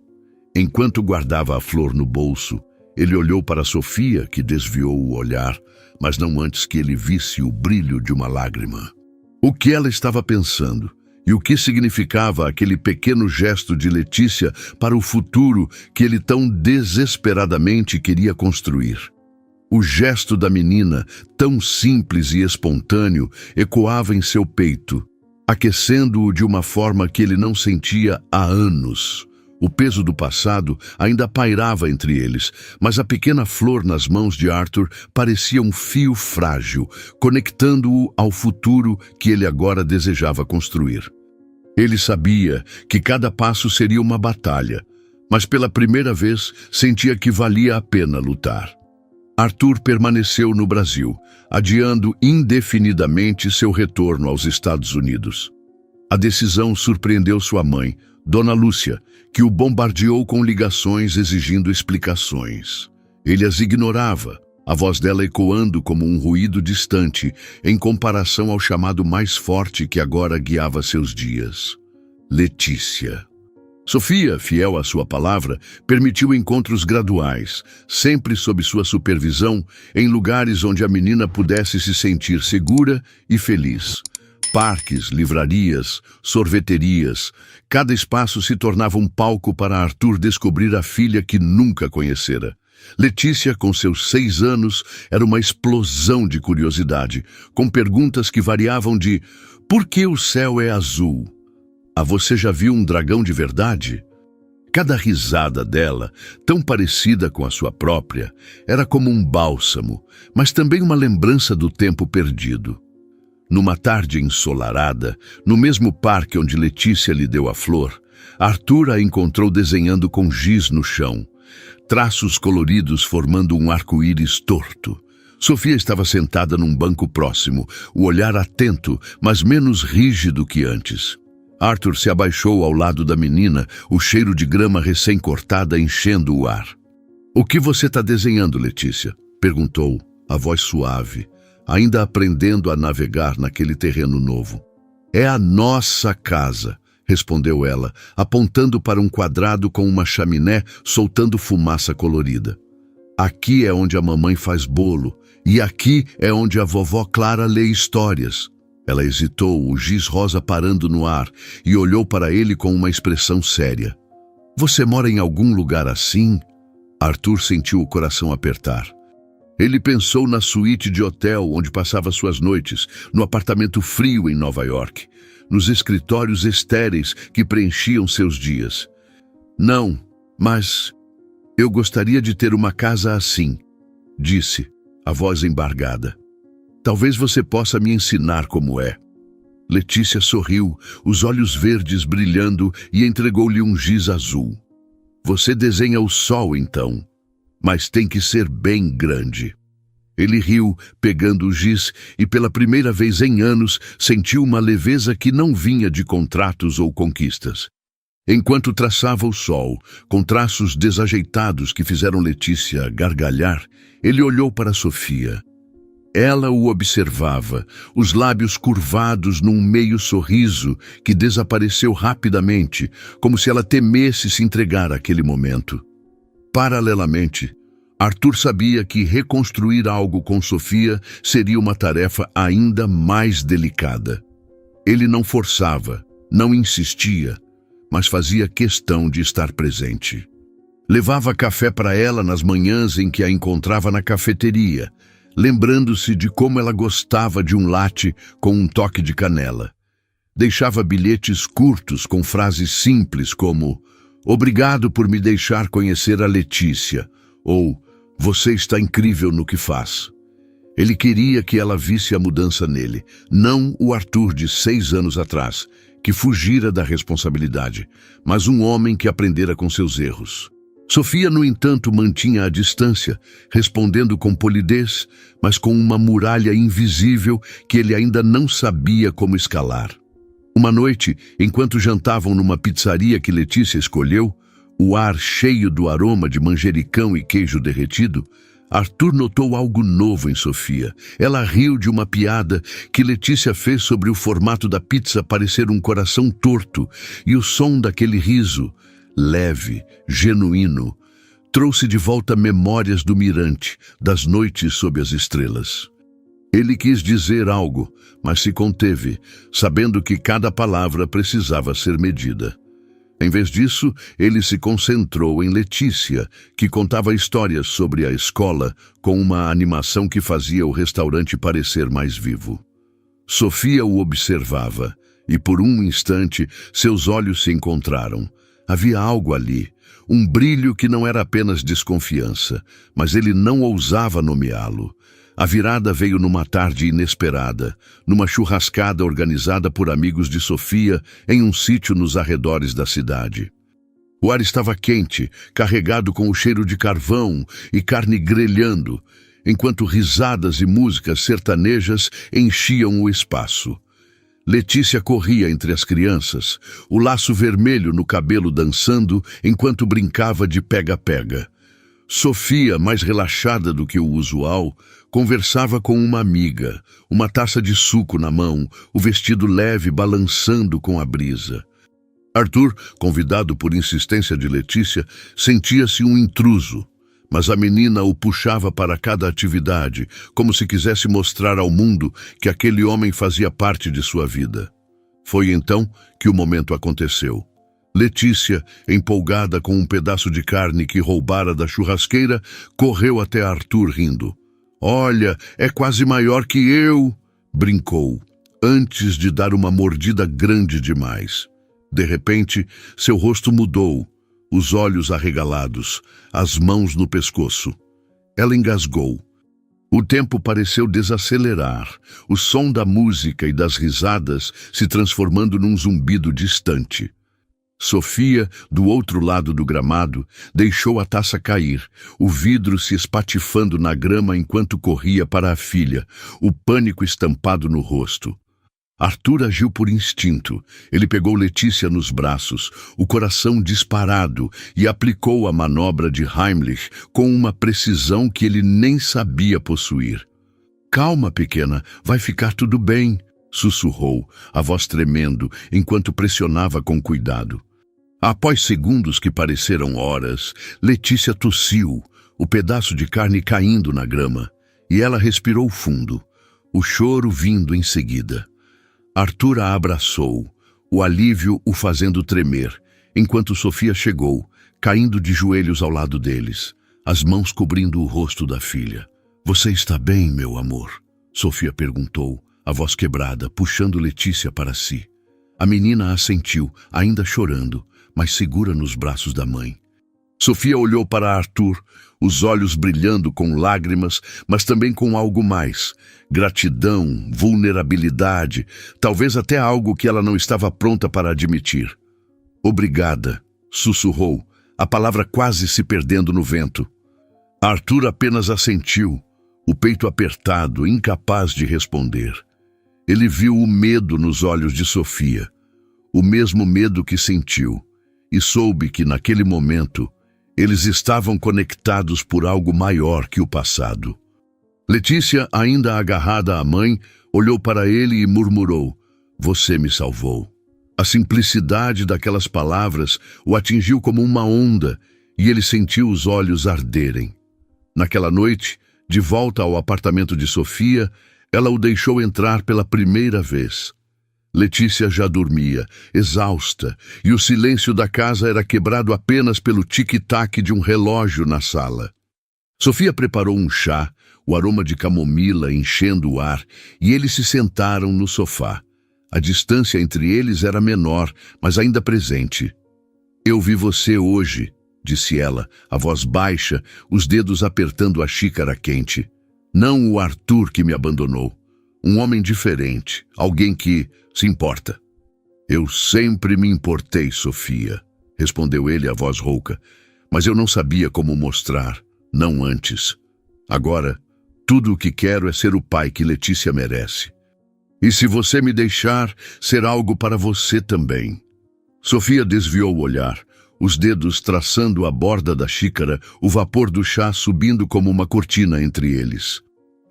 Enquanto guardava a flor no bolso, ele olhou para Sofia, que desviou o olhar, mas não antes que ele visse o brilho de uma lágrima. O que ela estava pensando e o que significava aquele pequeno gesto de Letícia para o futuro que ele tão desesperadamente queria construir. O gesto da menina, tão simples e espontâneo, ecoava em seu peito, aquecendo-o de uma forma que ele não sentia há anos. O peso do passado ainda pairava entre eles, mas a pequena flor nas mãos de Arthur parecia um fio frágil, conectando-o ao futuro que ele agora desejava construir. Ele sabia que cada passo seria uma batalha, mas pela primeira vez sentia que valia a pena lutar. Arthur permaneceu no Brasil, adiando indefinidamente seu retorno aos Estados Unidos. A decisão surpreendeu sua mãe, Dona Lúcia, que o bombardeou com ligações exigindo explicações. Ele as ignorava, a voz dela ecoando como um ruído distante em comparação ao chamado mais forte que agora guiava seus dias. Letícia. Sofia, fiel à sua palavra, permitiu encontros graduais, sempre sob sua supervisão, em lugares onde a menina pudesse se sentir segura e feliz. Parques, livrarias, sorveterias, cada espaço se tornava um palco para Arthur descobrir a filha que nunca conhecera. Letícia, com seus 6 anos, era uma explosão de curiosidade, com perguntas que variavam de "Por que o céu é azul?" a "Você já viu um dragão de verdade?" Cada risada dela, tão parecida com a sua própria, era como um bálsamo, mas também uma lembrança do tempo perdido. Numa tarde ensolarada, no mesmo parque onde Letícia lhe deu a flor, Arthur a encontrou desenhando com giz no chão, traços coloridos formando um arco-íris torto. Sofia estava sentada num banco próximo, o olhar atento, mas menos rígido que antes. Arthur se abaixou ao lado da menina, o cheiro de grama recém-cortada enchendo o ar. "O que você está desenhando, Letícia?" perguntou, a voz suave, ainda aprendendo a navegar naquele terreno novo. "É a nossa casa", respondeu ela, apontando para um quadrado com uma chaminé soltando fumaça colorida. Aqui é onde a mamãe faz bolo, e aqui é onde a vovó Clara lê histórias. Ela hesitou, o giz rosa parando no ar, e olhou para ele com uma expressão séria. Você mora em algum lugar assim? Arthur sentiu o coração apertar. Ele pensou na suíte de hotel onde passava suas noites, no apartamento frio em Nova York, nos escritórios estéreis que preenchiam seus dias. Não, mas eu gostaria de ter uma casa assim, disse, a voz embargada. Talvez você possa me ensinar como é. Letícia sorriu, os olhos verdes brilhando, e entregou-lhe um giz azul. Você desenha o sol, então, mas tem que ser bem grande. Ele riu, pegando o giz, e pela primeira vez em anos sentiu uma leveza que não vinha de contratos ou conquistas. Enquanto traçava o sol, com traços desajeitados que fizeram Letícia gargalhar, ele olhou para Sofia. Ela o observava, os lábios curvados num meio sorriso que desapareceu rapidamente, como se ela temesse se entregar àquele momento. Paralelamente, Arthur sabia que reconstruir algo com Sofia seria uma tarefa ainda mais delicada. Ele não forçava, não insistia, mas fazia questão de estar presente. Levava café para ela nas manhãs em que a encontrava na cafeteria, lembrando-se de como ela gostava de um latte com um toque de canela. Deixava bilhetes curtos com frases simples como "Obrigado por me deixar conhecer a Letícia" ou "Você está incrível no que faz". Ele queria que ela visse a mudança nele, não o Arthur de 6 anos atrás, que fugira da responsabilidade, mas um homem que aprendera com seus erros. Sofia, no entanto, mantinha a distância, respondendo com polidez, mas com uma muralha invisível que ele ainda não sabia como escalar. Uma noite, enquanto jantavam numa pizzaria que Letícia escolheu, o ar cheio do aroma de manjericão e queijo derretido, Arthur notou algo novo em Sofia. Ela riu de uma piada que Letícia fez sobre o formato da pizza parecer um coração torto, e o som daquele riso, leve, genuíno, trouxe de volta memórias do mirante, das noites sob as estrelas. Ele quis dizer algo, mas se conteve, sabendo que cada palavra precisava ser medida. Em vez disso, ele se concentrou em Letícia, que contava histórias sobre a escola com uma animação que fazia o restaurante parecer mais vivo. Sofia o observava, e por um instante seus olhos se encontraram. Havia algo ali, um brilho que não era apenas desconfiança, mas ele não ousava nomeá-lo. A virada veio numa tarde inesperada, numa churrascada organizada por amigos de Sofia em um sítio nos arredores da cidade. O ar estava quente, carregado com o cheiro de carvão e carne grelhando, enquanto risadas e músicas sertanejas enchiam o espaço. Letícia corria entre as crianças, o laço vermelho no cabelo dançando enquanto brincava de pega-pega. Sofia, mais relaxada do que o usual, conversava com uma amiga, uma taça de suco na mão, o vestido leve balançando com a brisa. Arthur, convidado por insistência de Letícia, sentia-se um intruso, mas a menina o puxava para cada atividade, como se quisesse mostrar ao mundo que aquele homem fazia parte de sua vida. Foi então que o momento aconteceu. Letícia, empolgada com um pedaço de carne que roubara da churrasqueira, correu até Arthur rindo. "Olha, é quase maior que eu", brincou, antes de dar uma mordida grande demais. De repente, seu rosto mudou, os olhos arregalados, as mãos no pescoço. Ela engasgou. O tempo pareceu desacelerar, o som da música e das risadas se transformando num zumbido distante. Sofia, do outro lado do gramado, deixou a taça cair, o vidro se espatifando na grama enquanto corria para a filha, o pânico estampado no rosto. Arthur agiu por instinto. Ele pegou Letícia nos braços, o coração disparado, e aplicou a manobra de Heimlich com uma precisão que ele nem sabia possuir. "Calma, pequena, vai ficar tudo bem", sussurrou, a voz tremendo, enquanto pressionava com cuidado. Após segundos que pareceram horas, Letícia tossiu, o pedaço de carne caindo na grama, e ela respirou fundo, o choro vindo em seguida. Arthur a abraçou, o alívio o fazendo tremer, enquanto Sofia chegou, caindo de joelhos ao lado deles, as mãos cobrindo o rosto da filha. "Você está bem, meu amor?" Sofia perguntou, a voz quebrada, puxando Letícia para si. A menina assentiu, ainda chorando, mas segura nos braços da mãe. Sofia olhou para Arthur, os olhos brilhando com lágrimas, mas também com algo mais. Gratidão, vulnerabilidade, talvez até algo que ela não estava pronta para admitir. "Obrigada", sussurrou, a palavra quase se perdendo no vento. Arthur apenas assentiu, o peito apertado, incapaz de responder. Ele viu o medo nos olhos de Sofia, o mesmo medo que sentiu, e soube que, naquele momento, eles estavam conectados por algo maior que o passado. Letícia, ainda agarrada à mãe, olhou para ele e murmurou: "Você me salvou." A simplicidade daquelas palavras o atingiu como uma onda, e ele sentiu os olhos arderem. Naquela noite, de volta ao apartamento de Sofia, ela o deixou entrar pela primeira vez. Letícia já dormia, exausta, e o silêncio da casa era quebrado apenas pelo tic-tac de um relógio na sala. Sofia preparou um chá, o aroma de camomila enchendo o ar, e eles se sentaram no sofá. A distância entre eles era menor, mas ainda presente. "Eu vi você hoje", disse ela, a voz baixa, os dedos apertando a xícara quente. "Não o Arthur que me abandonou. Um homem diferente, alguém que se importa." "Eu sempre me importei, Sofia", respondeu ele, a voz rouca, "mas eu não sabia como mostrar, não antes. Agora, tudo o que quero é ser o pai que Letícia merece. E se você me deixar, ser algo para você também." Sofia desviou o olhar, os dedos traçando a borda da xícara, o vapor do chá subindo como uma cortina entre eles.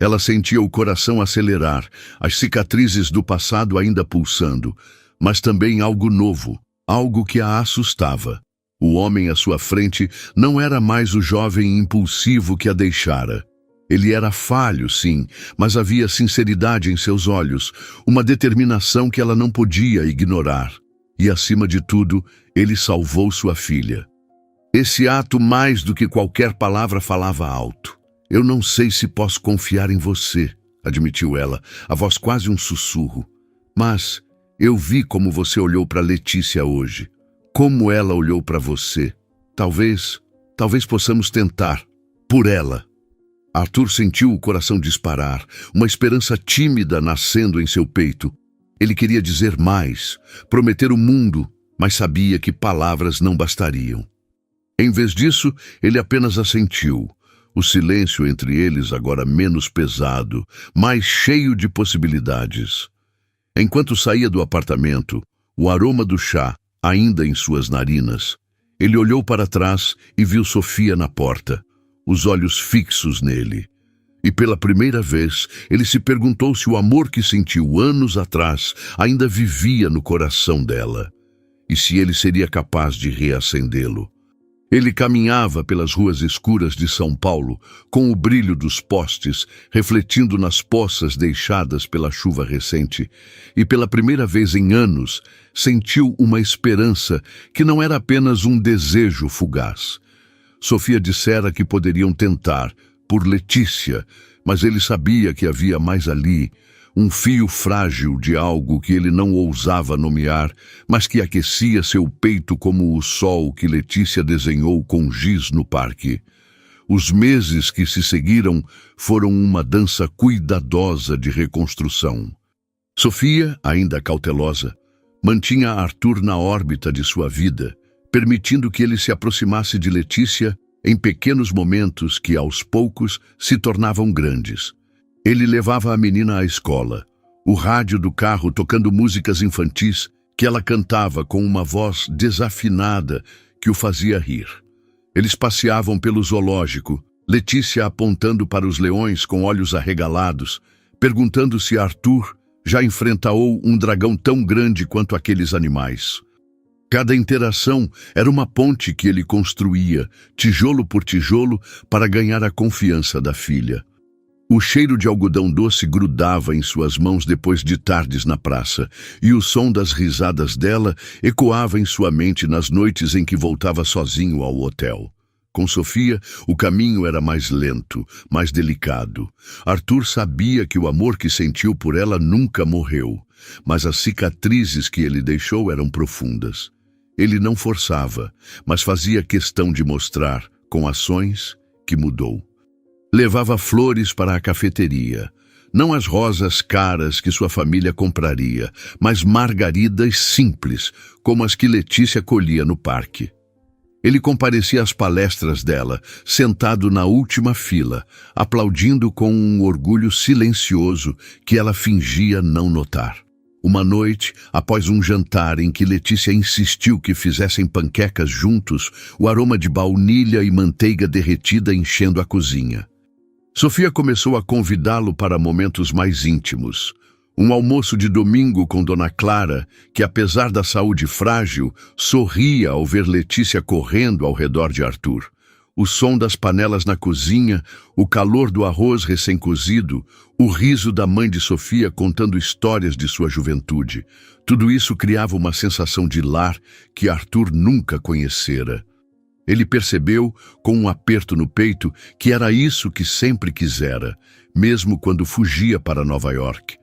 Ela sentia o coração acelerar, as cicatrizes do passado ainda pulsando, mas também algo novo, algo que a assustava. O homem à sua frente não era mais o jovem impulsivo que a deixara. Ele era falho, sim, mas havia sinceridade em seus olhos, uma determinação que ela não podia ignorar. E, acima de tudo, ele salvou sua filha. Esse ato, mais do que qualquer palavra, falava alto. "Eu não sei se posso confiar em você", admitiu ela, a voz quase um sussurro. "Mas eu vi como você olhou para Letícia hoje. Como ela olhou para você. Talvez possamos tentar. Por ela." Arthur sentiu o coração disparar, uma esperança tímida nascendo em seu peito. Ele queria dizer mais, prometer o mundo, mas sabia que palavras não bastariam. Em vez disso, ele apenas assentiu. O silêncio entre eles agora menos pesado, mais cheio de possibilidades. Enquanto saía do apartamento, o aroma do chá ainda em suas narinas, ele olhou para trás e viu Sofia na porta, os olhos fixos nele. E pela primeira vez, ele se perguntou se o amor que sentiu anos atrás ainda vivia no coração dela, e se ele seria capaz de reacendê-lo. Ele caminhava pelas ruas escuras de São Paulo, com o brilho dos postes, refletindo nas poças deixadas pela chuva recente, e pela primeira vez em anos, sentiu uma esperança que não era apenas um desejo fugaz. Sofia dissera que poderiam tentar, por Letícia, mas ele sabia que havia mais ali, um fio frágil de algo que ele não ousava nomear, mas que aquecia seu peito como o sol que Letícia desenhou com giz no parque. Os meses que se seguiram foram uma dança cuidadosa de reconstrução. Sofia, ainda cautelosa, mantinha Arthur na órbita de sua vida, permitindo que ele se aproximasse de Letícia em pequenos momentos que, aos poucos, se tornavam grandes. Ele levava a menina à escola, o rádio do carro tocando músicas infantis que ela cantava com uma voz desafinada que o fazia rir. Eles passeavam pelo zoológico, Letícia apontando para os leões com olhos arregalados, perguntando se Arthur Já enfrentou um dragão tão grande quanto aqueles animais. Cada interação era uma ponte que ele construía, tijolo por tijolo, para ganhar a confiança da filha. O cheiro de algodão doce grudava em suas mãos depois de tardes na praça, e o som das risadas dela ecoava em sua mente nas noites em que voltava sozinho ao hotel. Com Sofia, o caminho era mais lento, mais delicado. Arthur sabia que o amor que sentiu por ela nunca morreu, mas as cicatrizes que ele deixou eram profundas. Ele não forçava, mas fazia questão de mostrar, com ações, que mudou. Levava flores para a cafeteria. Não as rosas caras que sua família compraria, mas margaridas simples, como as que Letícia colhia no parque. Ele comparecia às palestras dela, sentado na última fila, aplaudindo com um orgulho silencioso que ela fingia não notar. Uma noite, após um jantar em que Letícia insistiu que fizessem panquecas juntos, o aroma de baunilha e manteiga derretida enchendo a cozinha. Sofia começou a convidá-lo para momentos mais íntimos. Um almoço de domingo com Dona Clara, que apesar da saúde frágil, sorria ao ver Letícia correndo ao redor de Arthur. O som das panelas na cozinha, o calor do arroz recém-cozido, o riso da mãe de Sofia contando histórias de sua juventude. Tudo isso criava uma sensação de lar que Arthur nunca conhecera. Ele percebeu, com um aperto no peito, que era isso que sempre quisera, mesmo quando fugia para Nova York.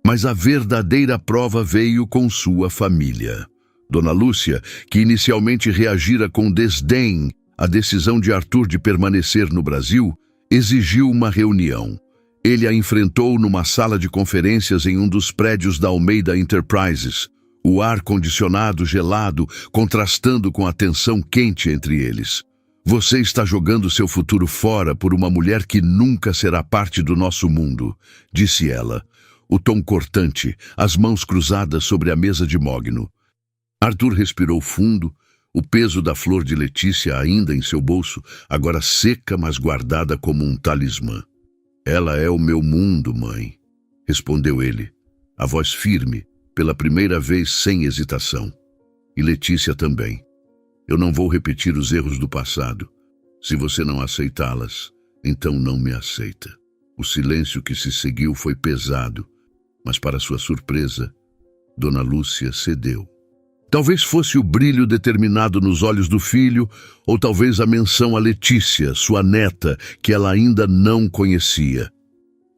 Mas a verdadeira prova veio com sua família. Dona Lúcia, que inicialmente reagira com desdém à decisão de Arthur de permanecer no Brasil, exigiu uma reunião. Ele a enfrentou numa sala de conferências em um dos prédios da Almeida Enterprises, o ar-condicionado gelado contrastando com a tensão quente entre eles. Você está jogando seu futuro fora por uma mulher que nunca será parte do nosso mundo, disse ela, o tom cortante, as mãos cruzadas sobre a mesa de mogno. Arthur respirou fundo, o peso da flor de Letícia ainda em seu bolso, agora seca mas guardada como um talismã. Ela é o meu mundo, mãe, respondeu ele, a voz firme, pela primeira vez sem hesitação. E Letícia também. Eu não vou repetir os erros do passado. Se você não aceitá-las, então não me aceita. O silêncio que se seguiu foi pesado, mas para sua surpresa, Dona Lúcia cedeu. Talvez fosse o brilho determinado nos olhos do filho, ou talvez a menção a Letícia, sua neta, que ela ainda não conhecia.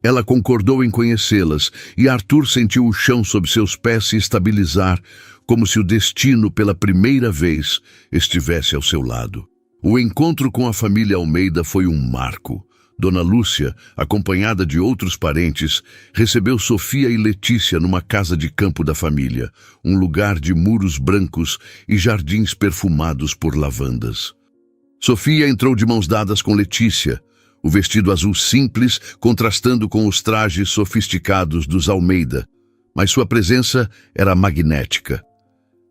Ela concordou em conhecê-las, e Arthur sentiu o chão sob seus pés se estabilizar, como se o destino, pela primeira vez, estivesse ao seu lado. O encontro com a família Almeida foi um marco. Dona Lúcia, acompanhada de outros parentes, recebeu Sofia e Letícia numa casa de campo da família, um lugar de muros brancos e jardins perfumados por lavandas. Sofia entrou de mãos dadas com Letícia, o vestido azul simples contrastando com os trajes sofisticados dos Almeida, mas sua presença era magnética.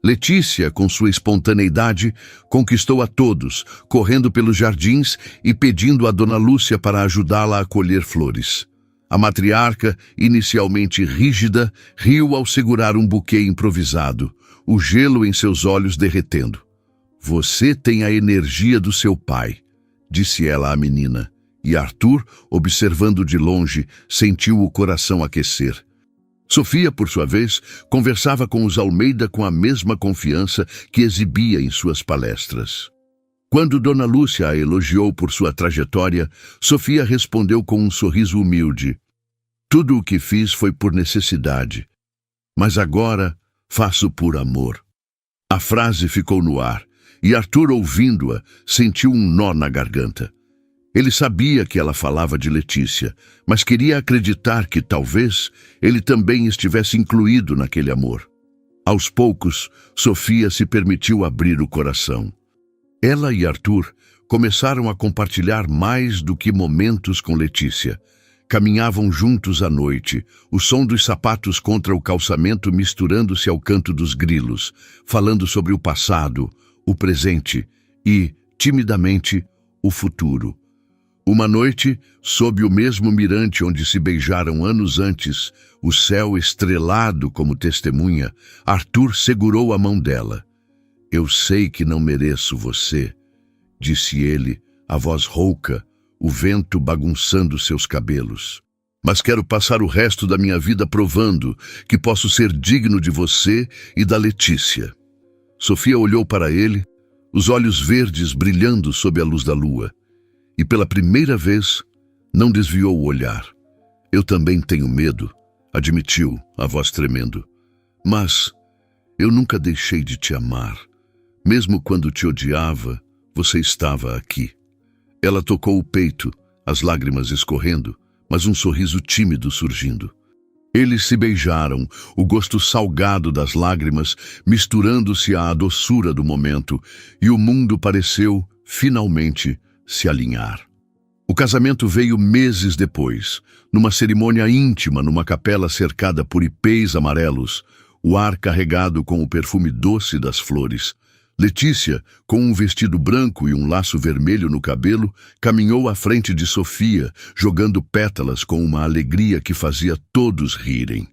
Letícia, com sua espontaneidade, conquistou a todos, correndo pelos jardins e pedindo a Dona Lúcia para ajudá-la a colher flores. A matriarca, inicialmente rígida, riu ao segurar um buquê improvisado, o gelo em seus olhos derretendo. Você tem a energia do seu pai, disse ela à menina. E Arthur, observando de longe, sentiu o coração aquecer. Sofia, por sua vez, conversava com os Almeida com a mesma confiança que exibia em suas palestras. Quando Dona Lúcia a elogiou por sua trajetória, Sofia respondeu com um sorriso humilde. Tudo o que fiz foi por necessidade, mas agora faço por amor. A frase ficou no ar, e Arthur, ouvindo-a, sentiu um nó na garganta. Ele sabia que ela falava de Letícia, mas queria acreditar que, talvez, ele também estivesse incluído naquele amor. Aos poucos, Sofia se permitiu abrir o coração. Ela e Arthur começaram a compartilhar mais do que momentos com Letícia. Caminhavam juntos à noite, o som dos sapatos contra o calçamento misturando-se ao canto dos grilos, falando sobre o passado, o presente e, timidamente, o futuro. Uma noite, sob o mesmo mirante onde se beijaram anos antes, o céu estrelado como testemunha, Arthur segurou a mão dela. Eu sei que não mereço você, disse ele, a voz rouca, o vento bagunçando seus cabelos. Mas quero passar o resto da minha vida provando que posso ser digno de você e da Letícia. Sofia olhou para ele, os olhos verdes brilhando sob a luz da lua, e pela primeira vez não desviou o olhar. Eu também tenho medo, admitiu, a voz tremendo. Mas eu nunca deixei de te amar. Mesmo quando te odiava, você estava aqui. Ela tocou o peito, as lágrimas escorrendo, mas um sorriso tímido surgindo. Eles se beijaram, o gosto salgado das lágrimas misturando-se à doçura do momento, e o mundo pareceu, finalmente, se alinhar. O casamento veio meses depois, numa cerimônia íntima numa capela cercada por ipês amarelos, o ar carregado com o perfume doce das flores. Letícia, com um vestido branco e um laço vermelho no cabelo, caminhou à frente de Sofia, jogando pétalas com uma alegria que fazia todos rirem.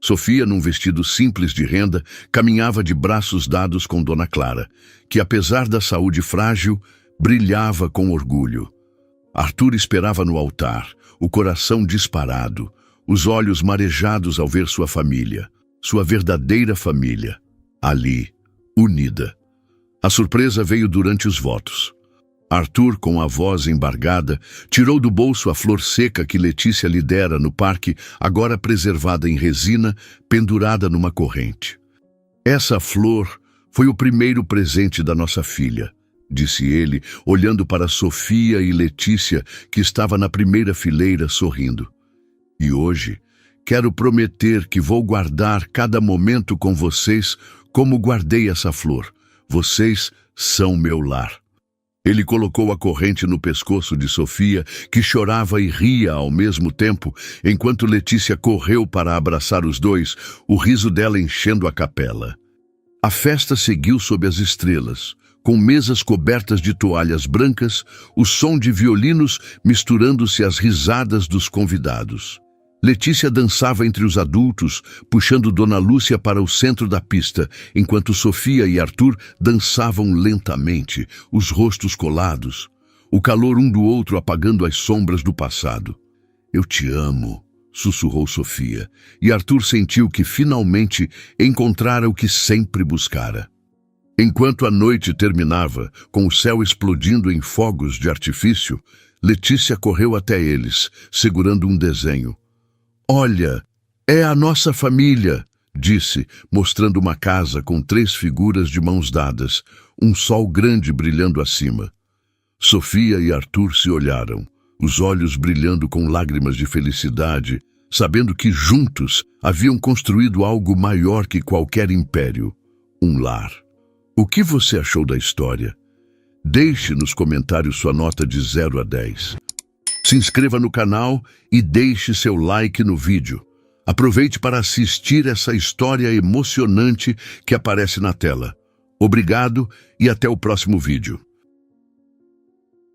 Sofia, num vestido simples de renda, caminhava de braços dados com Dona Clara, que, apesar da saúde frágil, brilhava com orgulho. Arthur esperava no altar, o coração disparado, os olhos marejados ao ver sua família, sua verdadeira família, ali, unida. A surpresa veio durante os votos. Arthur, com a voz embargada, tirou do bolso a flor seca que Letícia lhe dera no parque, agora preservada em resina, pendurada numa corrente. Essa flor foi o primeiro presente da nossa filha, disse ele, olhando para Sofia e Letícia, que estava na primeira fileira sorrindo. E hoje, quero prometer que vou guardar cada momento com vocês como guardei essa flor. Vocês são meu lar. Ele colocou a corrente no pescoço de Sofia, que chorava e ria ao mesmo tempo, enquanto Letícia correu para abraçar os dois, o riso dela enchendo a capela. A festa seguiu sob as estrelas, com mesas cobertas de toalhas brancas, o som de violinos misturando-se às risadas dos convidados. Letícia dançava entre os adultos, puxando Dona Lúcia para o centro da pista, enquanto Sofia e Arthur dançavam lentamente, os rostos colados, o calor um do outro apagando as sombras do passado. Eu te amo, sussurrou Sofia, e Arthur sentiu que finalmente encontrara o que sempre buscara. Enquanto a noite terminava, com o céu explodindo em fogos de artifício, Letícia correu até eles, segurando um desenho. Olha, é a nossa família, disse, mostrando uma casa com 3 figuras de mãos dadas, um sol grande brilhando acima. Sofia e Arthur se olharam, os olhos brilhando com lágrimas de felicidade, sabendo que juntos haviam construído algo maior que qualquer império, um lar. O que você achou da história? Deixe nos comentários sua nota de 0 a 10. Se inscreva no canal e deixe seu like no vídeo. Aproveite para assistir essa história emocionante que aparece na tela. Obrigado e até o próximo vídeo.